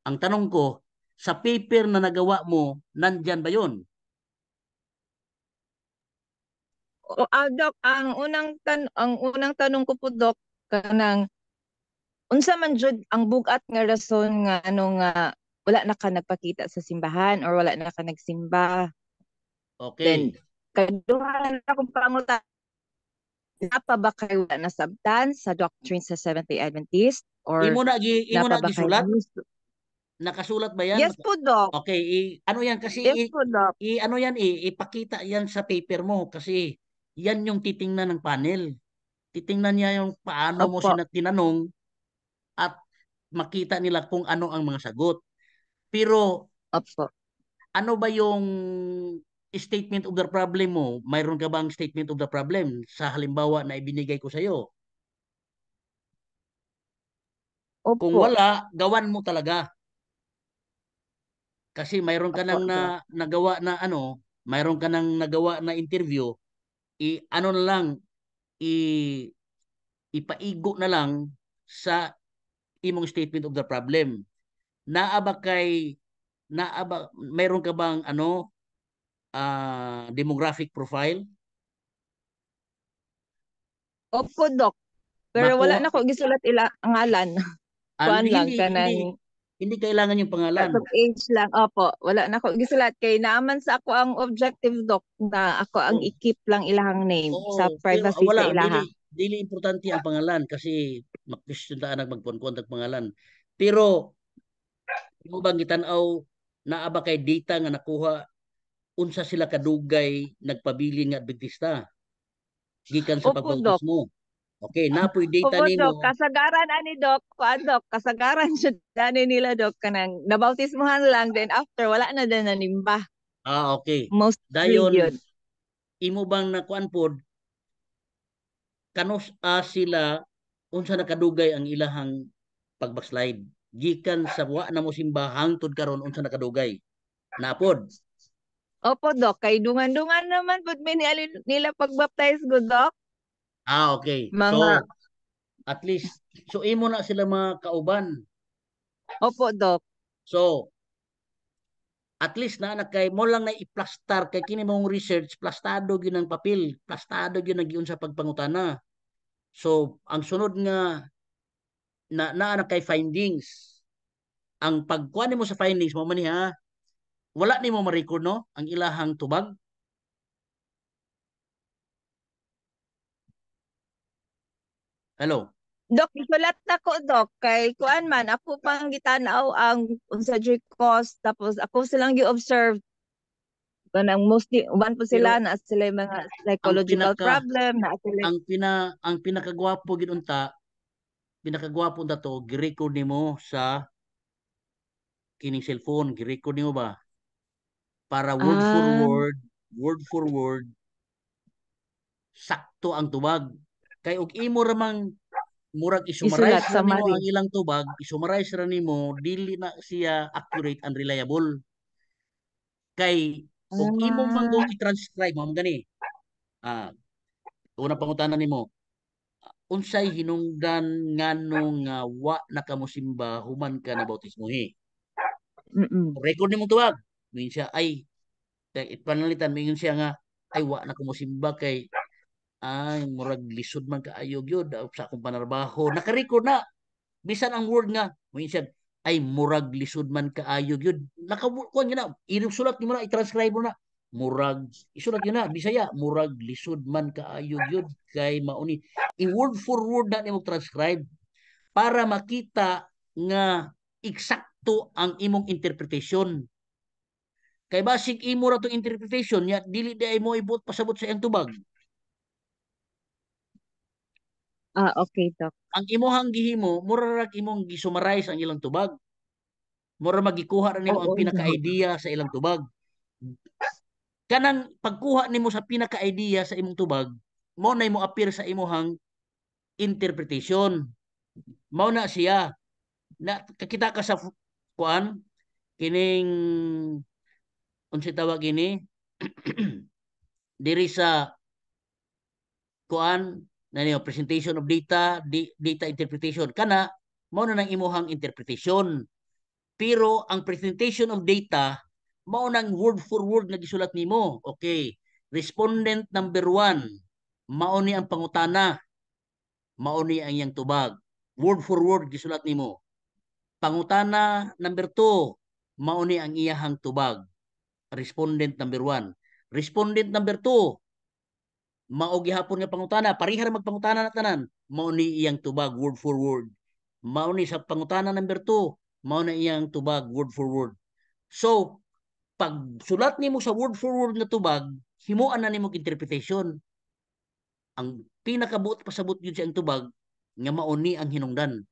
Ang tanong ko, sa paper na nagawa mo, nandyan ba yun? Doc, ang unang tanong ko po, Doc, kanang unsa man jud ang bugat nga rason nga wala na ka nagpakita sa simbahan or wala na ka nagsimba. Then Okay. kaduha na akong pangutan, napa ba kayo wala nasabtan sa doctrine sa Seventh-day Adventist or Imo na napa ba kayo gisulat? Nakasulat ba yan? Yes po, Doc. Okay, ano yan kasi Yes po, Doc. ano yan ipakita yan sa paper mo kasi yan yung titingnan ng panel. Titingnan niya yung paano mo Opo. tinanong at makita nila kung ano ang mga sagot. Pero Opo. ano ba yung statement of the problem mo? Mayroon ka bang statement of the problem sa halimbawa na ibinigay ko sa iyo? Kung Opo. wala, gawan mo talaga. Kasi mayroon ka Opo, nang Doc. nagawa na mayroon ka nang nagawa na interview, ano na lang, ipaigo na lang sa imong statement of the problem. Mayroon ka bang demographic profile? Opo, Doc. Pero wala Makuha na ko gisulat ila ngalan. Kuan lang hindi kailangan yung pangalan. of age lang. Opo, wala na ko gisulat kay naaman sa ako ang objective, Doc, na ako ang Oh. i-keep lang ilahang name sa Pero privacy sa wala, ilaha. dili importante ang pangalan kasi mag-question ta magkontak pangalan. Pero mo bang gitanaw naa ba kay data nga nakuha unsa sila kadugay nagpabilin nga Adventista gikan sa Opo, Doc. pagbautismo? Okay, napoy data Opo, Doc. nimo. Kasagaran ani, Doc. Kuan, Doc. Kasagaran siya ani nila, Doc. Kanang nabautismohan lang. Then after, wala na din nanimba. Okay. Mostly Dayon yun. imo bang nakuan pod kanos sila unsa nakadugay ang ilahang pagbackslide gikan sa wa na mo simba hangtod karon unsa nakadugay napod? Opo, Doc. Kay dungan-dungan naman pud nila pagbaptize ko, Doc. Okay. Mga, So at least so imo na sila mga kauban. opo, Doc. So at least na kay mo lang na i-plastar kay kini mong research plastado gyud ang papel, plastado gyud ang giun sa pagpangutana. So ang sunod nga na kay findings. Ang pagkuha nimo sa findings mo man ha, wala nimo ma-record no ang ilahang tubag. Hello. Doc, isulat na ko, Doc. Kay kuan man, ako pang gitanaw ang unsa jud cause. Tapos ako silang gi-observe. Kanang mostly, uban po sila, Pero na sila yung mga psychological problem, na sila. Ang pinakagwapo gid unta, pinakagwapo unta to gi-record nimo sa kining cellphone, gi-record nimo ba? Para word for word sakto ang tubag. Kay og imo ra mang murag Isulat isummarize sa ra nimo mari. ang ilang tubag, isummarize ra nimo dili na siya accurate and reliable. Kay og imo manggong i-transcribe mo gani. Una pangutana nimo, unsay hinungdan nganong nga wa nakamosimba human ka na bautismuhi? Mm-mm. Record nimo tuwag. Mingon siya ay panalitan mingon siya nga ay wa na ko mosimba kay ay murag lisod man kaayo gyud sa akong panarbaho. Naka-record na bisan ang word nga minsan ay murag lisod man kaayo gyud. Nakakuan gyud na isulat nimo na i-transcribe mo na murag isulat gyud na Bisaya murag lisod man kaayo gyud kay mauni i-word for word na nimo transcribe para makita nga eksakto ang imong interpretation. Kay basig imo ra tong interpretation nya dili di mo ibuot pasabot sa iyang tubag. Okay, Doc. Ang imuhang gihimo mura ra imong gisummarize ang ilang tubag. Mura magikuha ra nimo ang Oo, Doc. pinaka-idea sa ilang tubag. Kanang pagkuha nimo sa pinaka-idea sa imong tubag, mao na mo appear sa imuhang interpretation. Mao na siya. Na kakita ka sa kuan kining unsa tawag ini diri sa kuan na niyo presentation of data, data interpretation kana mao na nang imuhang interpretation. Pero ang presentation of data mao nang word for word nga gisulat nimo. Okay. Respondent number 1, mao ni ang pangutana. Mao ni ang iyang tubag. Word for word gisulat nimo. Pangutana number 2, mao ni ang iyahang tubag. Respondent number 1. Respondent number 2, mao gihapon nga pangutana, parihar magpangutana na tanan. Mao ni iyang tubag word for word. Mao ni sa pangutana number 2, mao na iyang tubag word for word. So, pag sulat nimo sa word for word nga tubag, himuan na nimo interpretation. Ang pinakabuot pasabot gyud sa ang tubag nga mao ni ang hinungdan.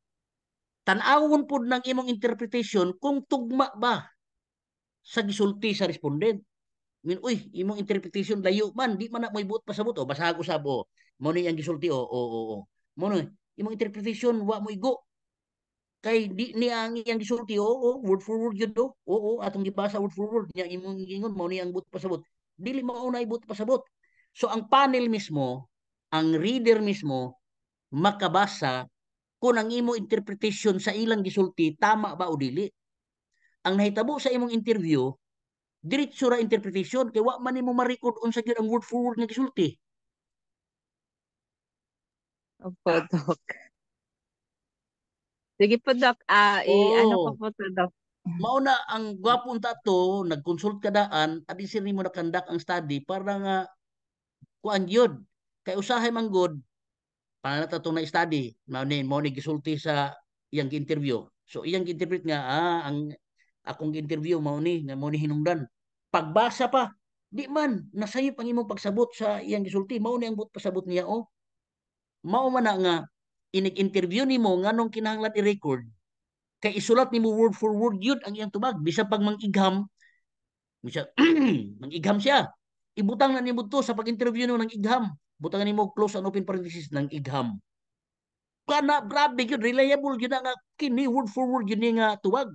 Tan-awon pud ng imong interpretation kung tugma ba sa gisulti sa respondent. Uy, imong interpretation layo man, di man na mo ibuot pasabot o basag usab o. Mo ni ang gisulti o. Mo ni imong interpretation wa mo igo. Kay di ni ang iyang gisulti word for word yun do. Oo, atong gibasa word for word nya imong gingon mo ni ang buot pasabot. Dili mao na ibuot pasabot. So ang panel mismo, ang reader mismo makabasa kung ang imo interpretation sa ilang gisulti tama ba o dili. Ang nahitabo sa imong interview diretso ra interpretation kay wa man nimo ma-record unsa gyud ang word for word nga gisulti. Opo, Doc. Sige po, Doc. Ano ko Oo. po to, Doc? Mao na ang gwapo unta to, nag-consult ka daan, adi sir nimo nakandak ang study para nga kuan gyud. Kay usahay man gud panata to na study, mao ni gisulti sa iyang interview. So iyang interpret nga ang akong interview mao ni hinungdan. Pagbasa pa, di man nasayop ang imong pagsabot sa iyang gisulti, mao ni ang but pasabot niya mao man na nga inig-interview nimo nganong kinahanglan i-record kay isulat nimo word for word yun ang iyang tubag bisan pag mangigham siya mangigham siya ibutang na nimo to sa pag-interview nimo ng igham butangan nimo close and open parenthesis ng igham kana grabe yun reliable yun nga kini word for word yun nga tubag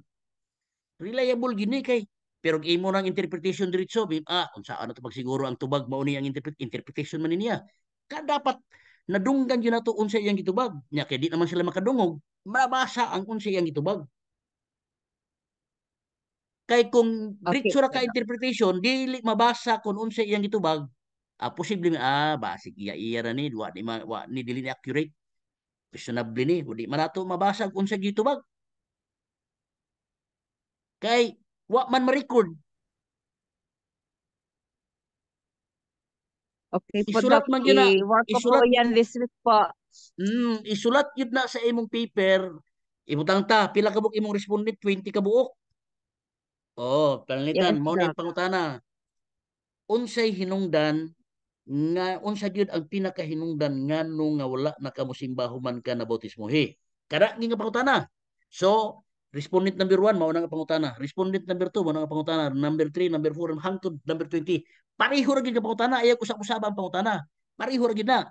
reliable yun kay pero imo nang interpretation diretso unsa ano to pag siguro ang tubag mao ni ang interpretation man niya ka dapat nadunggan yun nato unsa iyang gitubag nya kay di naman sila makadungog mabasa ang unsa iyang gitubag kay kung Okay diretso ra po, ka Doc. interpretation dili mabasa kung unsa iyang gitubag posible basig iya ra ni wa ni dili ni accurate questionable ni di man nato mabasa kung unsa gitubag kay wa man ma-record Okay po, isulat Doc. man yun na I-work ko po isulat yan this week po. isulat yun na sa imong paper ibutang ta pila ka buok imong respondent 20 ka buok Yes, panalitan mao na Doc. yung pangutana unsay hinungdan nga unsa gyud ang pinakahinungdan nganong nga wala nakamusimbaho man ka na bautismohi kada nga pangutana so respondent number 1 mao na nga pangutana respondent number 2 mao na nga pangutana number 3 number 4 hangtod number 20 pareho ra gyud ka pangutana ayaw usab-usab ang pangutana pareho ra gyud na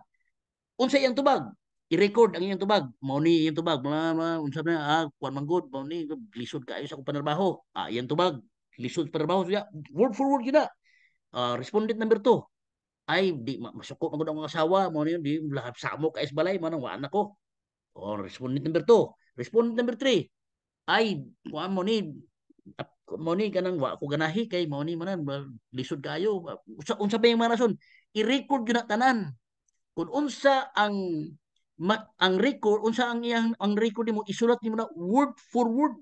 unsa iyang tubag i-record ang iyang tubag mao ni iyang tubag unsa na kuan man gud mao ni lisod kaayo sa akong panarbaho iyang tubag lisod sa panarbaho word for word gyud na respondent number 2 ay di masuko magud ang asawa mo niyo di lahab samo ka isbalay man wa na ko respondent number 2 respondent number 3 ay kuan mo ni mao ni kanang wa ko ganahi kay mao ni manan lisod kayo. Unsa ba yung mga rason? I-record gyud na tanan. Kung unsa ang record, unsa ang iyang ang record nimo isulat nimo na word for word.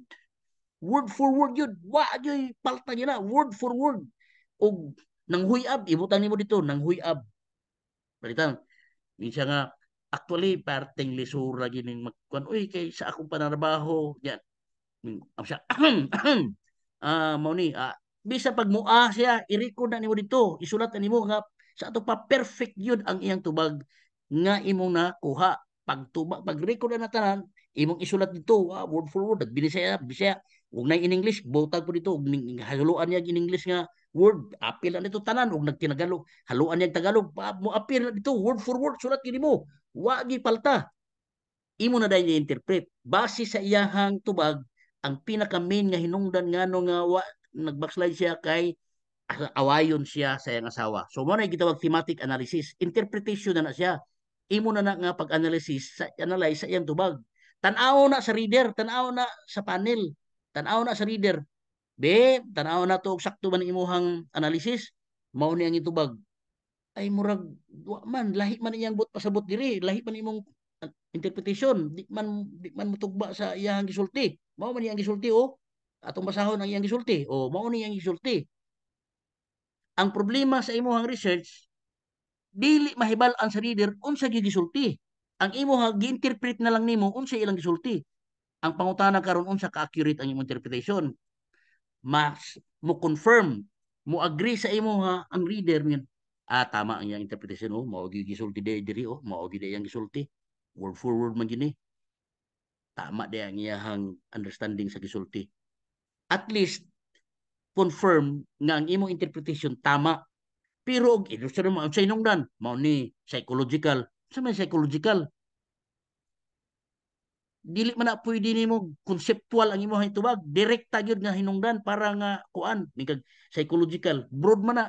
Word for word yun. Wa gyud palta gyud na word for word. Og nang huyab ibutang nimo dito nang huyab. Balitan. Minsan nga actually parteng lisura gining magkuan uy kay sa akong panarbaho yan. Siya mao ni bisa pag mua siya i-record na nimo dito isulat na nimo nga sa ato pa perfect yun ang iyang tubag nga imong nakuha pag record na tanan imong isulat dito word for word bisaya ug nay in English butag po dito ug haluan niya in English nga word apil na dito tanan ug nagtinagalog haluan niya Tagalog mo apil na dito word for word sulat kini mo wa gi palta imo na dayon i-interpret base sa iyahang tubag ang pinaka main nga hinungdan ngano nga nag-backslide siya kay awayon siya sa iyang asawa. So mo na gitawag thematic analysis. Interpretation na siya. Imo na nga pag-analysis sa analyze sa iyang tubag. Tan-aw na sa reader, tan-aw na sa panel, tan-aw na sa reader. Be, tan-aw na to sakto man imuhang analysis. Mao ni ang itubag. Ay murag man lahi man iyang but pasabot diri, lahi man imong interpretation, di man mutugba sa iyang gisulti. Mao man iyang gisulti atong basahon ang iyang gisulti. Mao ni iyang gisulti. Ang problema sa imuhang research, dili mahibal-an sa reader unsa gyud gisulti. Ang imuha gi-interpret na lang nimo unsa ilang gisulti. Ang pangutana karon unsa ka accurate ang imong interpretation. Mas mo confirm, mo agree sa imuha ang reader niyan. Tama ang iyang interpretation mao gyud gisulti diri mao gyud iyang gisulti. Word for word man gyud ni. Tama di ang iyang understanding sa gisulti. At least confirm nga ang imong interpretation tama. Pero og ilusyon mo sa hinungdan, mao ni psychological. Sa may psychological, dili man na pwede nimo conceptual ang imong itubag, direkta gyud nga hinungdan para nga kuan, mingag psychological, broad man na.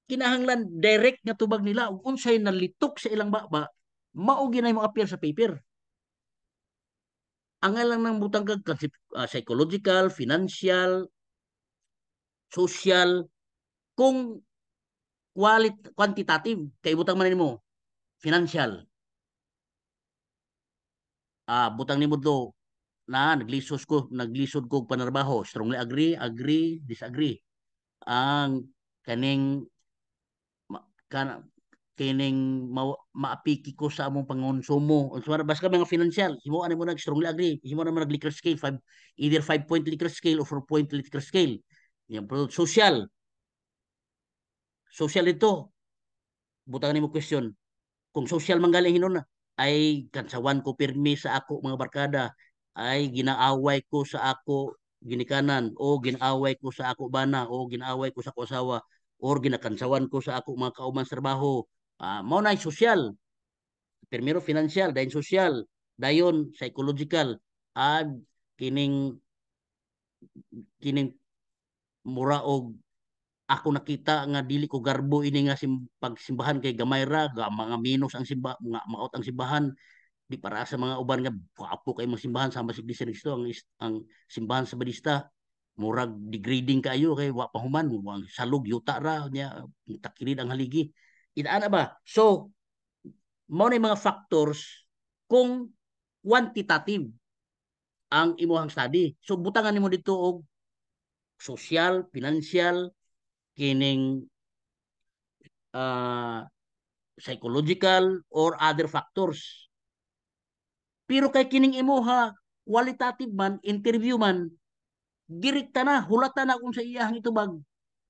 Kinahanglan direct nga tubag nila ug unsay nalitok sa ilang baba, mao ginay mo appear sa paper. Ang alang nang butang kag psychological, financial, social, kung quantitative kay butang man nimo financial butang nimo do na naglisod ko panarbaho strongly agree disagree ang kaning kana kining maapiki ko sa among pangonsumo unsa basta mga financial himo ani mo nag strongly agree himo na nag Likert scale either 5-point Likert scale or 4-point Likert scale yan social ito butang nimo question kung social manggaling hinon ay kansawan ko pirmi sa ako mga barkada ay ginaaway ko sa ako ginikanan o ginaaway ko sa ako bana o ginaaway ko sa ako asawa or ginakansawan ko sa ako mga kauman sa trabaho mao na social primero financial dayon social dayon psychological ag kining mura og ako nakita nga dili ko garbo ini nga pagsimbahan kay gamay ra mga minus ang simba mga maot ang simbahan di para sa mga uban nga apo kay mga simbahan sama sig Kristo ang simbahan sa Badista murag degrading kayo kay wa pa human ang salog yuta ra nya takilid ang haligi inaana ba so mao na mga factors kung quantitative ang imuhang study so butangan nimo dito og social financial kining psychological or other factors. Pero kay kining imuha qualitative man, interview man, direkta na, hulata na kung sa iyahang itubag,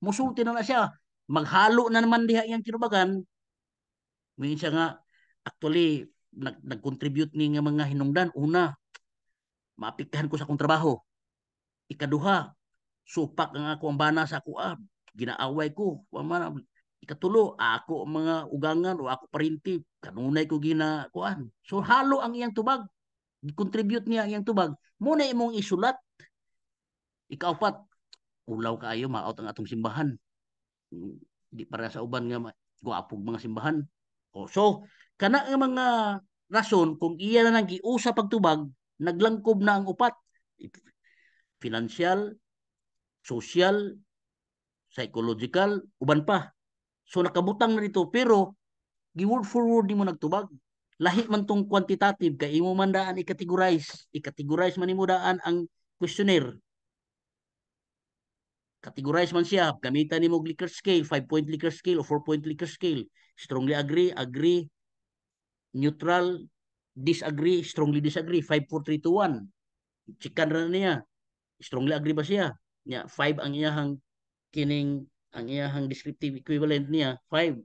musulti na siya, maghalo na naman diha iyang kinubagan, minsan nga, actually, nag-contribute ni nga mga hinungdan. Una, maapektahan ko sa akong trabaho. Ikaduha, supak ang ako ang bana sa ako ginaaway ko ikatulo ako mga ugangan o ako parinti kanunay ko ginakuan so halo ang iyang tubag contribute niya ang iyang tubag muna imong isulat ikaapat ulaw kaayo maot ang atong simbahan di para sa uban nga guapog mga simbahan so kana nga mga rason kung iya na nang giusa pagtubag naglangkob na ang upat Financial, social, psychological, uban pa. So nakabutang na dito pero gi-word for word nimo nagtubag. Lahi man tong quantitative kay imo man daan i-categorize man nimo daan ang questionnaire. Categorize man siya, gamitan nimo Likert scale, 5-point Likert scale o 4-point Likert scale. Strongly agree, agree, neutral, disagree, strongly disagree, 5, 4, 3, 2, 1. Chikan ra niya. Strongly agree ba siya? Nya 5 ang iyahang kining ang iyahang descriptive equivalent niya, 5.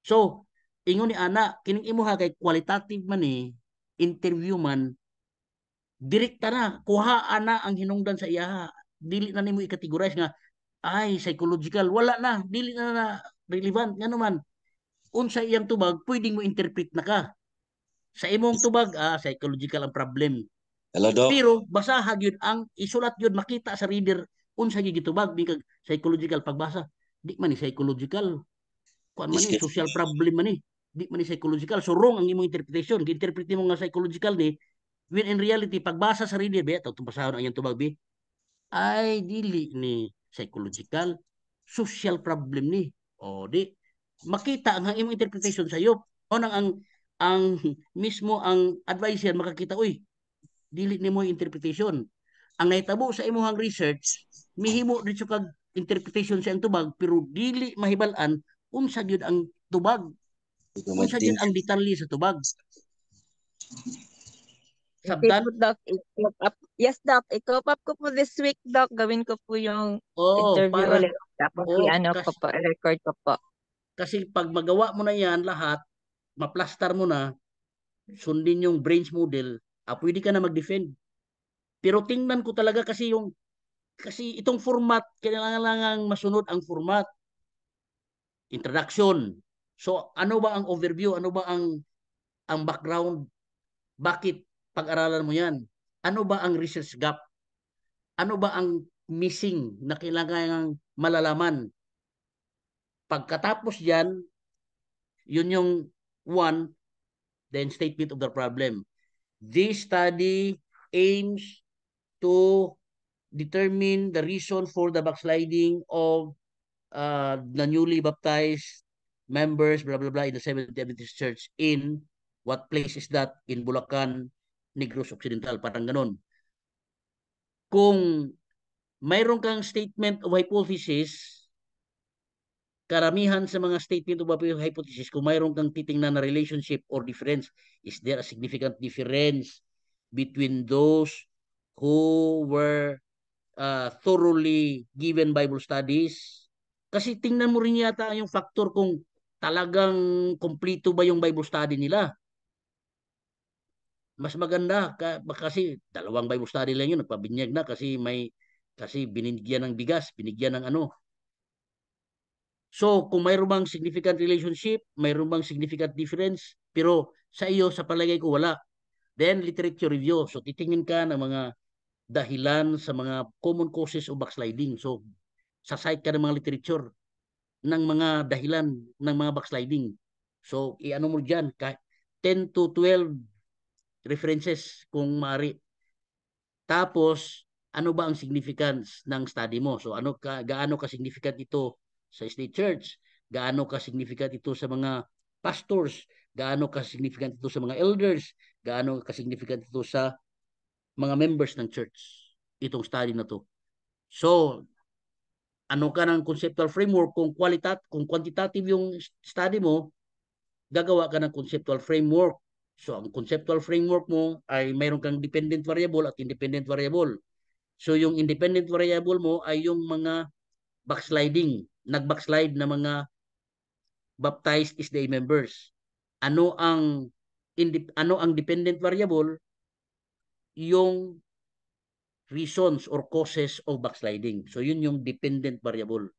So, ingon ni ana, kining imuha kay qualitative man ni interview man direkta na kuha ana ang hinungdan sa iyaha. Dili na nimo i-categorize nga ay psychological, wala na, dili na relevant nga naman. Unsa iyang tubag, pwedeng mo interpret na ka. Sa imong tubag, psychological ang problem. Hello, Doc. Pero basahan yun ang isulat yun, makita sa reader unsa gyud gitubag bigag psychological pagbasa. Di man ni psychological. Kuan man ni social problem man ni. Di man ni psychological. So wrong ang imong interpretation. Gi-interpret mo nga psychological ni when in reality pagbasa sa reader be atong basahon ang iyang tubag be ay dili ni psychological, social problem ni. O di makita ang imong interpretation sa iyo. O nang ang mismo ang advisor makakita uy dili nimo interpretation. Ang nahitabo sa imong research mihimo dito kag interpretation sa ang tubag pero dili mahibal-an unsa gyud ang tubag. Unsa gyud ang detalye sa tubag. Okay Sabtan? po, Doc. Yes, Doc. I-cope up ko po this week, Doc. Gawin ko po yung Oo, interview para ulit. Tapos i-ano ko po, i-record ko po. kasi pag magawa mo na yan lahat, maplastar mo na, sundin yung brains model, pwede ka na mag-defend. Pero tingnan ko talaga kasi itong format, kailangan masunod ang format. Introduction. So ano ba ang overview? Ano ba ang background? Bakit pag-aralan mo yan? Ano ba ang research gap? Ano ba ang missing na kailangan malalaman? Pagkatapos yan, yun yung one, then statement of the problem. This study aims to determine the reason for the backsliding of the newly baptized members, blah, blah, blah, in the Seventh Adventist Church in what place is that? In Bulacan, Negros Occidental, parang ganun. Kung mayroon kang statement of hypothesis, karamihan sa mga statement of hypothesis, kung mayroon kang titingnan na relationship or difference, is there a significant difference between those who were thoroughly given Bible studies? Kasi tingnan mo rin yata yung factor kung talagang kompleto ba yung Bible study nila. Mas maganda kasi dalawang Bible study lang yun, nagpabinyag na kasi binigyan ng bigas, binigyan ng ano. So, kung mayroon bang significant relationship, mayroon bang significant difference, pero sa iyo, sa palagay ko, wala. Then, literature review. So, titingin ka ng mga dahilan sa mga common causes of backsliding. So, sa-cite ka ng mga literature ng mga dahilan ng mga backsliding. So, i-ano mo dyan, 10 to 12 references kung maaari. Tapos, ano ba ang significance ng study mo? So, gaano ka significant ito sa state church? Gaano ka significant ito sa mga pastors? Gaano ka significant ito sa mga elders? Gaano ka significant ito sa mga members ng church? Itong study na to. So, ano ka ng conceptual framework? Kung quantitative yung study mo, gagawa ka ng conceptual framework. So, ang conceptual framework mo ay mayroon kang dependent variable at independent variable. So, yung independent variable mo ay yung mga nag-backslide na mga baptized SDA members. Ano ang dependent variable? Yung reasons or causes of backsliding. So, yun yung dependent variable.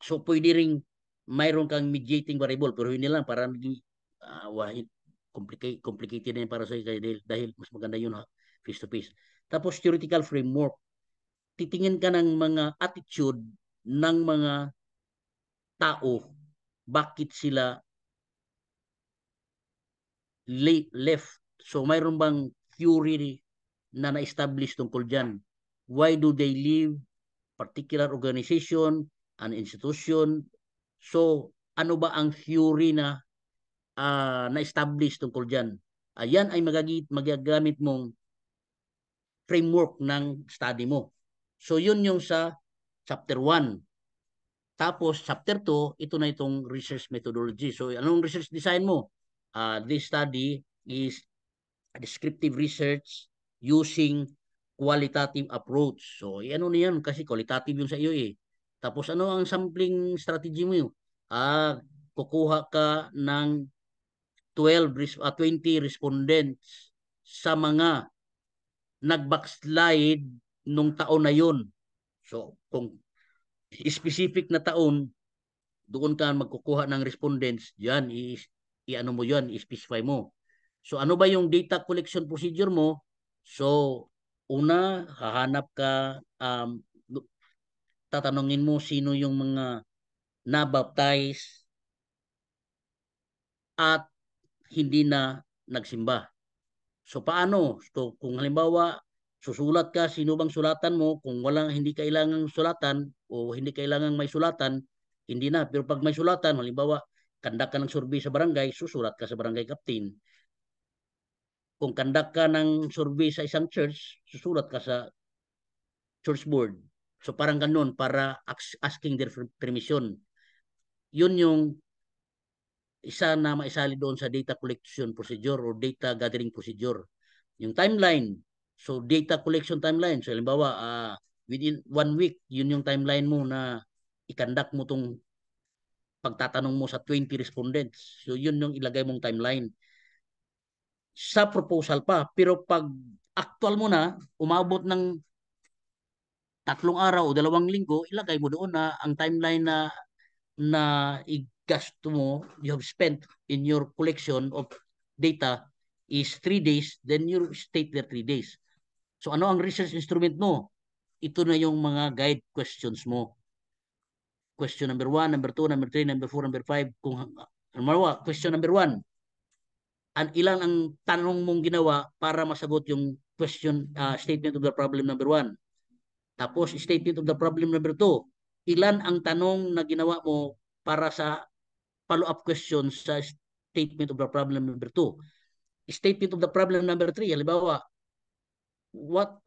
So, pwede ring mayroon kang mediating variable pero hindi lang para complicated na yun para sa dahil mas maganda yun face to face. Tapos theoretical framework. Titingin ka ng mga attitude ng mga tao, bakit sila left. So mayroon bang theory na na-establish tungkol dyan. Why do they leave particular organization, an institution? So, ano ba ang theory na na-establish tungkol dyan? Ayan ay magagamit mong framework ng study mo. So, yun yung sa chapter 1. Tapos, chapter 2, ito na itong research methodology. So, anong research design mo? This study is descriptive research using qualitative approach. So, ano na yan? Kasi qualitative yung sa iyo eh. Tapos, ano ang sampling strategy mo? Kukuha ka ng 20 respondents sa mga nag-backslide nung taon na yun. So, kung specific na taon, doon ka magkukuha ng respondents, yan, i-ano mo yan, i-specify mo. So, ano ba yung data collection procedure mo? So, una, hahanap ka, tatanungin mo sino yung mga nabaptize at hindi na nagsimba. So paano? So kung halimbawa susulat ka, sino bang sulatan mo? Kung hindi kailangang sulatan o hindi kailangang may sulatan, hindi na. Pero pag may sulatan, halimbawa kandak ka ng survey sa barangay, susulat ka sa barangay captain. Kung kandak ka ng survey sa isang church, susulat ka sa church board. So parang ganun, para asking their permission. Yun yung isa na maisali doon sa data collection procedure or data gathering procedure. Yung timeline, so data collection timeline. So halimbawa, within 1 week, yun yung timeline mo na ikandak mo tong pagtatanong mo sa 20 respondents. So yun yung ilagay mong timeline. Sa proposal pa, pero pag actual mo na, umabot ng 3 araw o 2 linggo, ilagay mo doon na ang timeline na igasto mo, you have spent in your collection of data is 3 days, then you state there 3 days. So ano ang research instrument mo? Ito na yung mga guide questions mo. Question number 1, number 2, number 3, number 4, number 5. Kung question number 1, ilan ang tanong mong ginawa para masagot yung question statement of the problem number 1. Tapos statement of the problem number 2, ilan ang tanong na ginawa mo para sa follow-up questions sa statement of the problem number 2. Statement of the problem number 3, halimbawa, what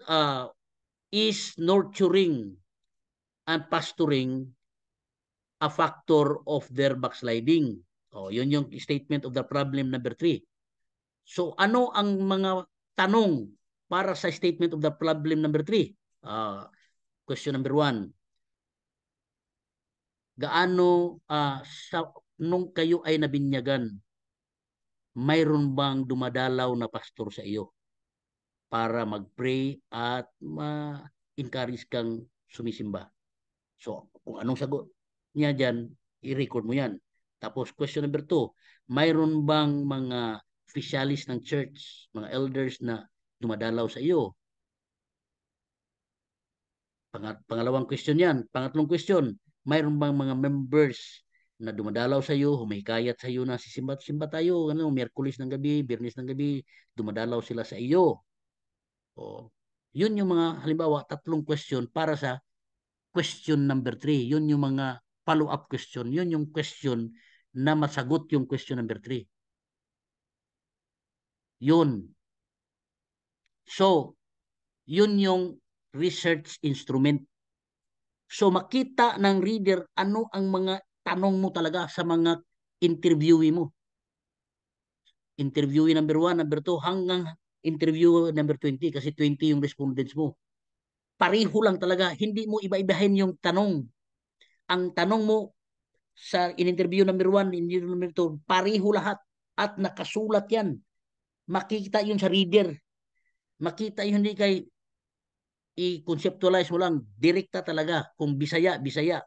is nurturing and pastoring a factor of their backsliding? Yun yung statement of the problem number 3. So, ano ang mga tanong para sa statement of the problem number 3? Question number 1. Gaano nung kayo ay nabinyagan, mayroon bang dumadalaw na pastor sa iyo para mag-pray at ma-encourage kang sumisimba? So, kung anong sagot niya dyan, i-record mo yan. Tapos, question number 2, mayroon bang mga officialis ng church, mga elders na dumadalaw sa iyo? Pangalawang question yan. Pangatlong question, mayroon bang mga members na dumadalaw sa iyo, humihikayat sa iyo na simba tayo, Miyerkules ng gabi, Biyernes ng gabi, dumadalaw sila sa iyo. Yun yung mga, halimbawa, 3 question para sa question number 3. Yun yung mga follow-up question. Yun yung question na masagot yung question number 3. Yun. So, yun yung research instrument. So, makita ng reader ano ang mga tanong mo talaga sa mga interviewee mo. Interviewee number 1, number 2, hanggang interview number 20 kasi 20 yung respondents mo. Pareho lang talaga. Hindi mo iba-ibahin yung tanong. Ang tanong mo sa in-interview number 1, in-interview number 2, pareho lahat. At nakasulat yan. Makikita yun sa reader. Makita yun, hindi kay i-conceptualize mo lang. Direkta talaga. Kung Bisaya, Bisaya.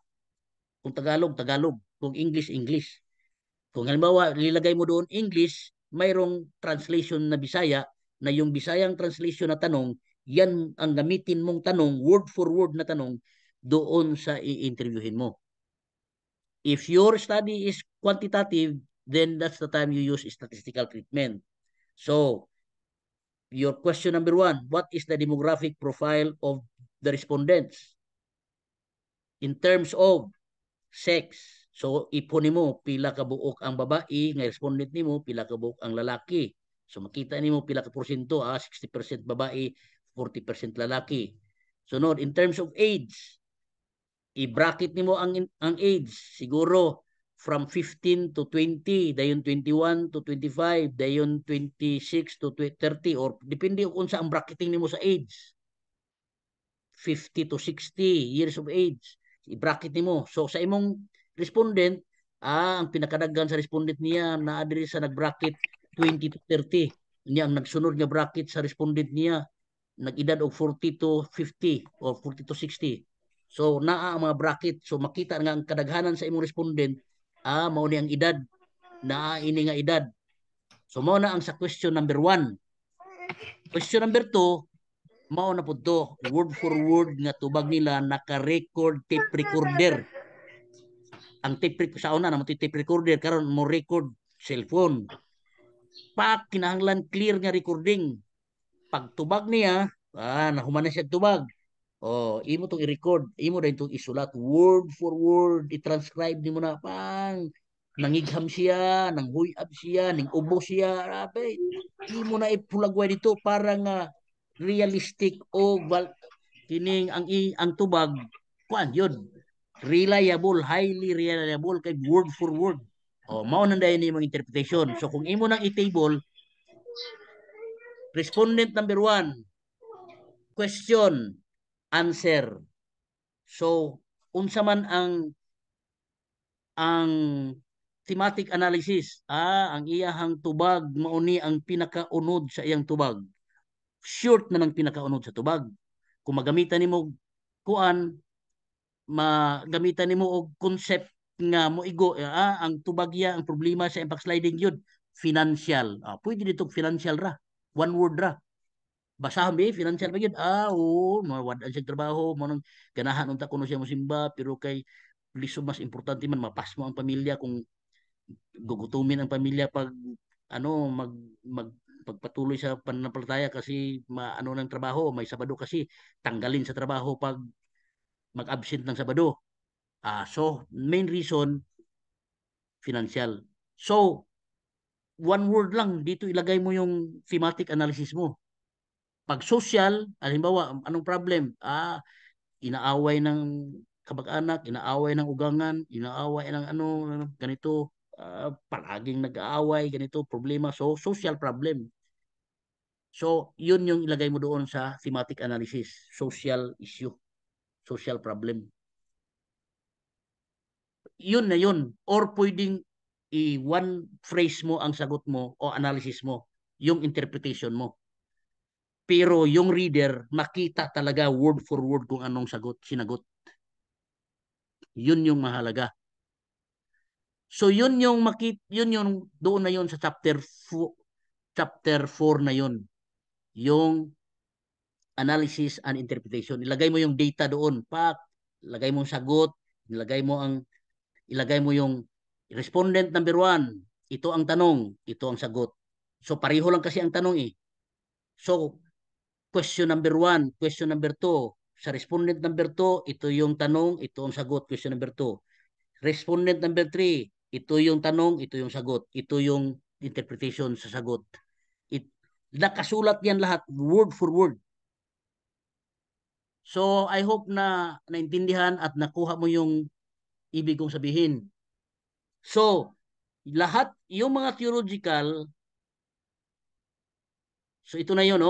Kung Tagalog, Tagalog. Kung English, English. Kung halimbawa, nilagay mo doon English, mayroong translation na Bisaya, na yung Bisayang translation na tanong, yan ang gamitin mong tanong, word for word na tanong, doon sa i-interviewin mo. If your study is quantitative, then that's the time you use statistical treatment. So, your question number 1, what is the demographic profile of the respondents? In terms of sex, so ipon nimo pila ka buok ang babae, nga respondent nimo pila ka buok ang lalaki. So makita nimo pila ka porsyento, 60% babae, 40% lalaki. Sunod, in terms of age, i-bracket nimo ang age, siguro from 15 to 20, dayon 21 to 25, dayon 26 to 30, or depende kung sa ang bracketing nimo sa age. 50 to 60 years of age, i-bracket nimo. So sa imong respondent, ang pinakadaghan sa respondent niya na diri sa nag-bracket 20 to 30. Niya ang nagsunod nga bracket sa respondent niya nag-edad og 40 to 50 or 40 to 60. So naa ang mga bracket. So makita nga ang kadaghanan sa imong respondent, mao ni ang edad, naa ini nga edad. So mao na ang sa question number 1. Question number 2, mao na pud to, word for word nga tubag nila naka-record tape recorder. Ang tape sa una na mo tape recorder, karon mo record cellphone. Pa kinahanglan clear nga recording. Pag tubag niya, nahuman na siya tubag. Imo tong i-record, imo din tong isulat word for word, i-transcribe nimo na pang nangigham siya, nanghuyab siya, ning ubo siya, imo na ipulagway dito para nga realistic o kining ang tubag kuan yun, reliable, highly reliable kay word for word. Mao nang dayon imong interpretation. So kung imo nang i-table, respondent number 1, question, answer. So unsa man ang thematic analysis, ang iyahang tubag mao ni ang pinakaunod sa iyang tubag. Short na ng pinakaunod sa tubag. Kung magamitan nimo kuan, magamitan nimo og concept nga moigo, ang tubagya, ang problema sa impact sliding yun, financial. Pwede dito financial ra. One word ra. Basahan ba financial ba yun? Mawadaan siya trabaho, manong ganahan unta kuno siya mosimba, pero kay liso mas importante man mapasmo ang pamilya, kung gugutumin ang pamilya pag pagpatuloy sa pananampalataya kasi maano ng trabaho, may Sabado kasi tanggalin sa trabaho pag mag-absent ng Sabado. So main reason financial. So one word lang dito ilagay mo yung thematic analysis mo. Pag social, halimbawa, anong problem? Inaaway ng kamag-anak, inaaway ng ugangan, inaaway ng ganito, palaging nag-aaway, ganito, problema. So, social problem. So, yun yung ilagay mo doon sa thematic analysis. Social issue. Social problem. Yun na yun. Or pwedeng one phrase mo ang sagot mo o analysis mo, yung interpretation mo. Pero yung reader, makita talaga word for word kung anong sinagot. Yun yung mahalaga. So yun yung doon na yun sa chapter 4 na yun. Yung analysis and interpretation. Ilagay mo yung data doon. Ilagay mo yung sagot, ilagay mo yung respondent number 1. Ito ang tanong, ito ang sagot. So pareho lang kasi ang tanong eh. So question number 1, question number 2. Sa respondent number 2, ito yung tanong, ito ang sagot, question number 2. Respondent number 3, ito yung tanong, ito yung sagot, ito yung interpretation sa sagot. Nakasulat yan lahat, word for word. So, I hope na naintindihan at nakuha mo yung ibig kong sabihin. So, lahat, yung mga theological, so ito na yun,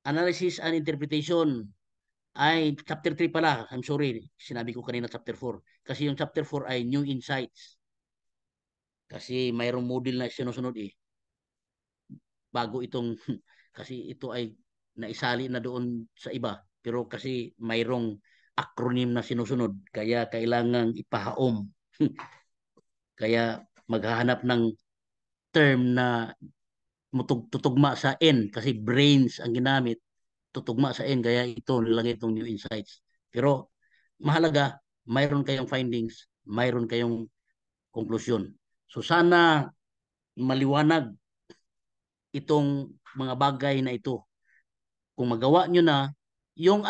analysis and interpretation. Chapter 3 pala. I'm sorry. Sinabi ko kanina chapter 4. Kasi yung chapter 4 ay new insights. Kasi mayroong model na sinusunod eh. Bago itong, kasi ito ay naisali na doon sa iba. Pero kasi mayroong acronym na sinusunod. Kaya kailangan ipahaom. Kaya maghahanap ng term na tutugma sa N. Kasi brains ang ginamit. Tutugma sa N, kaya ito nilagay itong new insights. Pero mahalaga, mayroon kayong findings, mayroon kayong konklusyon. So sana maliwanag itong mga bagay na ito. Kung magawa nyo na, yung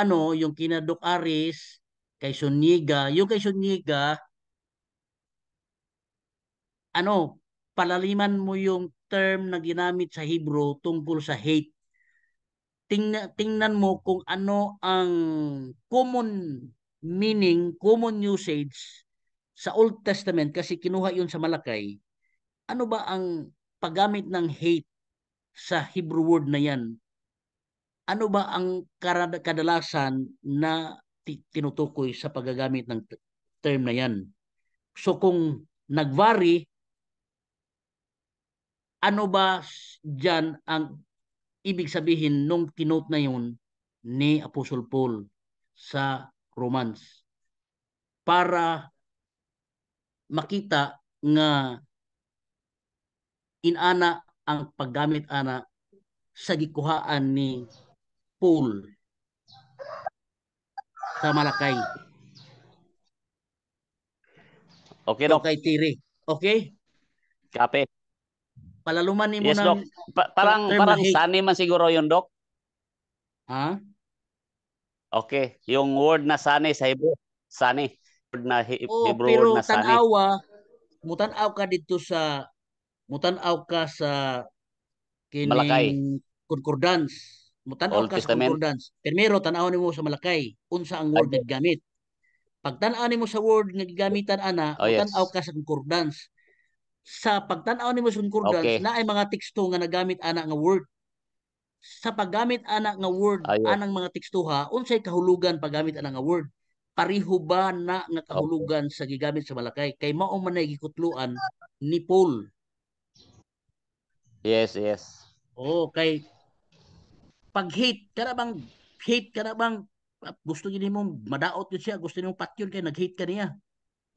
kina Doc Aris, kay Zuniga, yung kay Zuniga, palaliman mo yung term na ginamit sa Hebrew tungkol sa hate. Tingnan mo kung ano ang common meaning, common usage sa Old Testament kasi kinuha yun sa Malakay. Ano ba ang paggamit ng hate sa Hebrew word na yan? Ano ba ang kadalasan na tinutukoy sa paggagamit ng term na yan? So kung nagvary, ano ba dyan ang ibig sabihin nung kinote na yun ni Apostle Paul sa Romans? Para makita nga inana ang paggamit ana sa gikuhaan ni Paul sa Malakay. Okay, So Doc. kay Tiri. Okay? Copy. Palaluman ni mo Yes, ng Doc. Parang term na hate. sunny man siguro yun, Doc. Ha? Okay. Yung word na sunny sa Hebrew. Sunny. Word na Hebrew pero word na sunny. mutanaw ka dito sa Malakay. kining concordance. Mutanaw Old ka sa Testament. concordance. Primero tanaw nimo sa Malakay unsa ang word nga gigamit. Pag tan-aw nimo sa word nga gigamitan ana, Oh, yes. mutanaw ka sa concordance. Sa pagtan-aw nimo sa concordance, Okay. naay mga teksto nga nagamit ana nga word. Sa paggamit ana nga word, Yes. anang mga tekstuha, unsay kahulugan paggamit ana nga word? Pareho ba na nga kahulugan sa gigamit sa Malakay? Kay mao man nay gikutluan ni Paul. Yes. Kay pag hate ka na bang gusto niyo mo madaot yun siya, gusto niyo patyon kay nag-hate ka niya.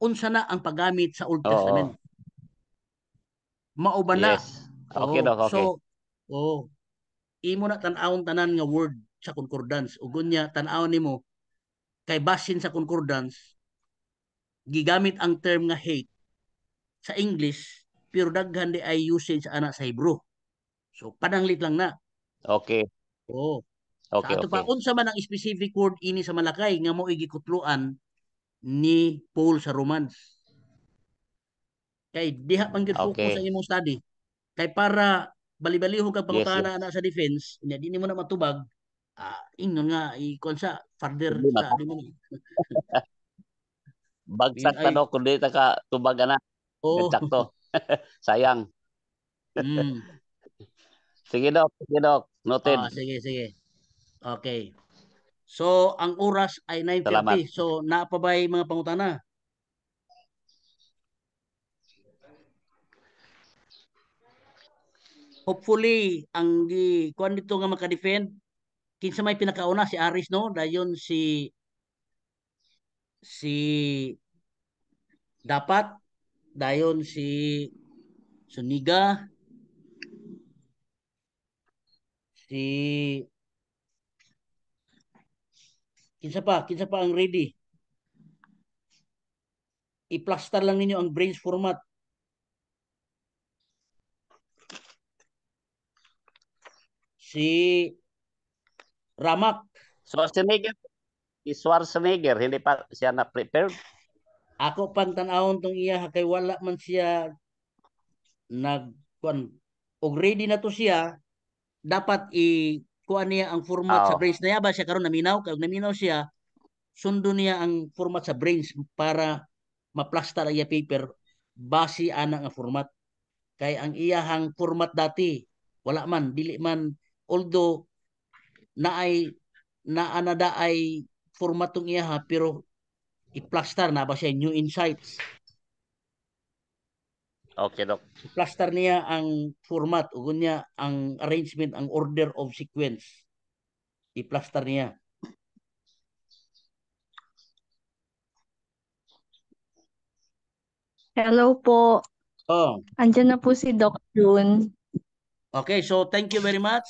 Unsa na ang paggamit sa Old Testament? Mao ba na? Yes. Okay, Doc. Okay. So, imo na tan-awon tanan nga word sa concordance. Ug unya tan-awon nimo kay basin sa concordance gigamit ang term nga hate sa English pero daghan di ay usage ana sa Hebrew. So pananglit lang na. Okay. Sa ato pa unsa man ang specific word ini sa Malakay nga mo igikutluan ni Paul sa Romans. Kay diha pang gyud focus sa imong study. Kay para bali-balihog kag pangutana na sa defense, nya di nimo na matubag, ingon nga ikon sa further sa di mo. Bagsak ta, Doc, kundi ta ka tubagan na. Sakto. Sayang. Sige, Doc. Noted. Sige. Okay. So, ang oras ay 9:30. Salamat. So, naapabay mga pangutana? Hopefully, ang kuan dito nga maka-defend, kinsa may pinakauna si Aris, no? Dayon si Dapat, dayon si Zuniga, kinsa pa ang ready? I-plaster lang ninyo ang brains format. Si Ramak. Schwarzenegger, hindi pa siya na-prepared. Ako pang tanawon tong iya kay wala man siya og ready na to siya, dapat kuan niya ang format sa brains na ba siya karon naminaw siya, sundo niya ang format sa brains para ma-plaster iya paper base ana nga format. Kay ang iyahang format dati wala man, dili man, although naanada ay format tong iya pero i-plaster na ba siya new insights. Okay, Doc. I-plaster niya ang format, ug niya ang arrangement, ang order of sequence. I-plaster niya. Hello po. Andyan na po si Doc June. Okay, so thank you very much.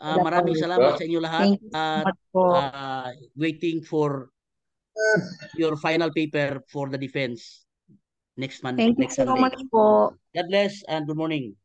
Maraming salamat sa inyo lahat. At waiting for your final paper for the defense next Monday. Thank you so much po. God bless and good morning.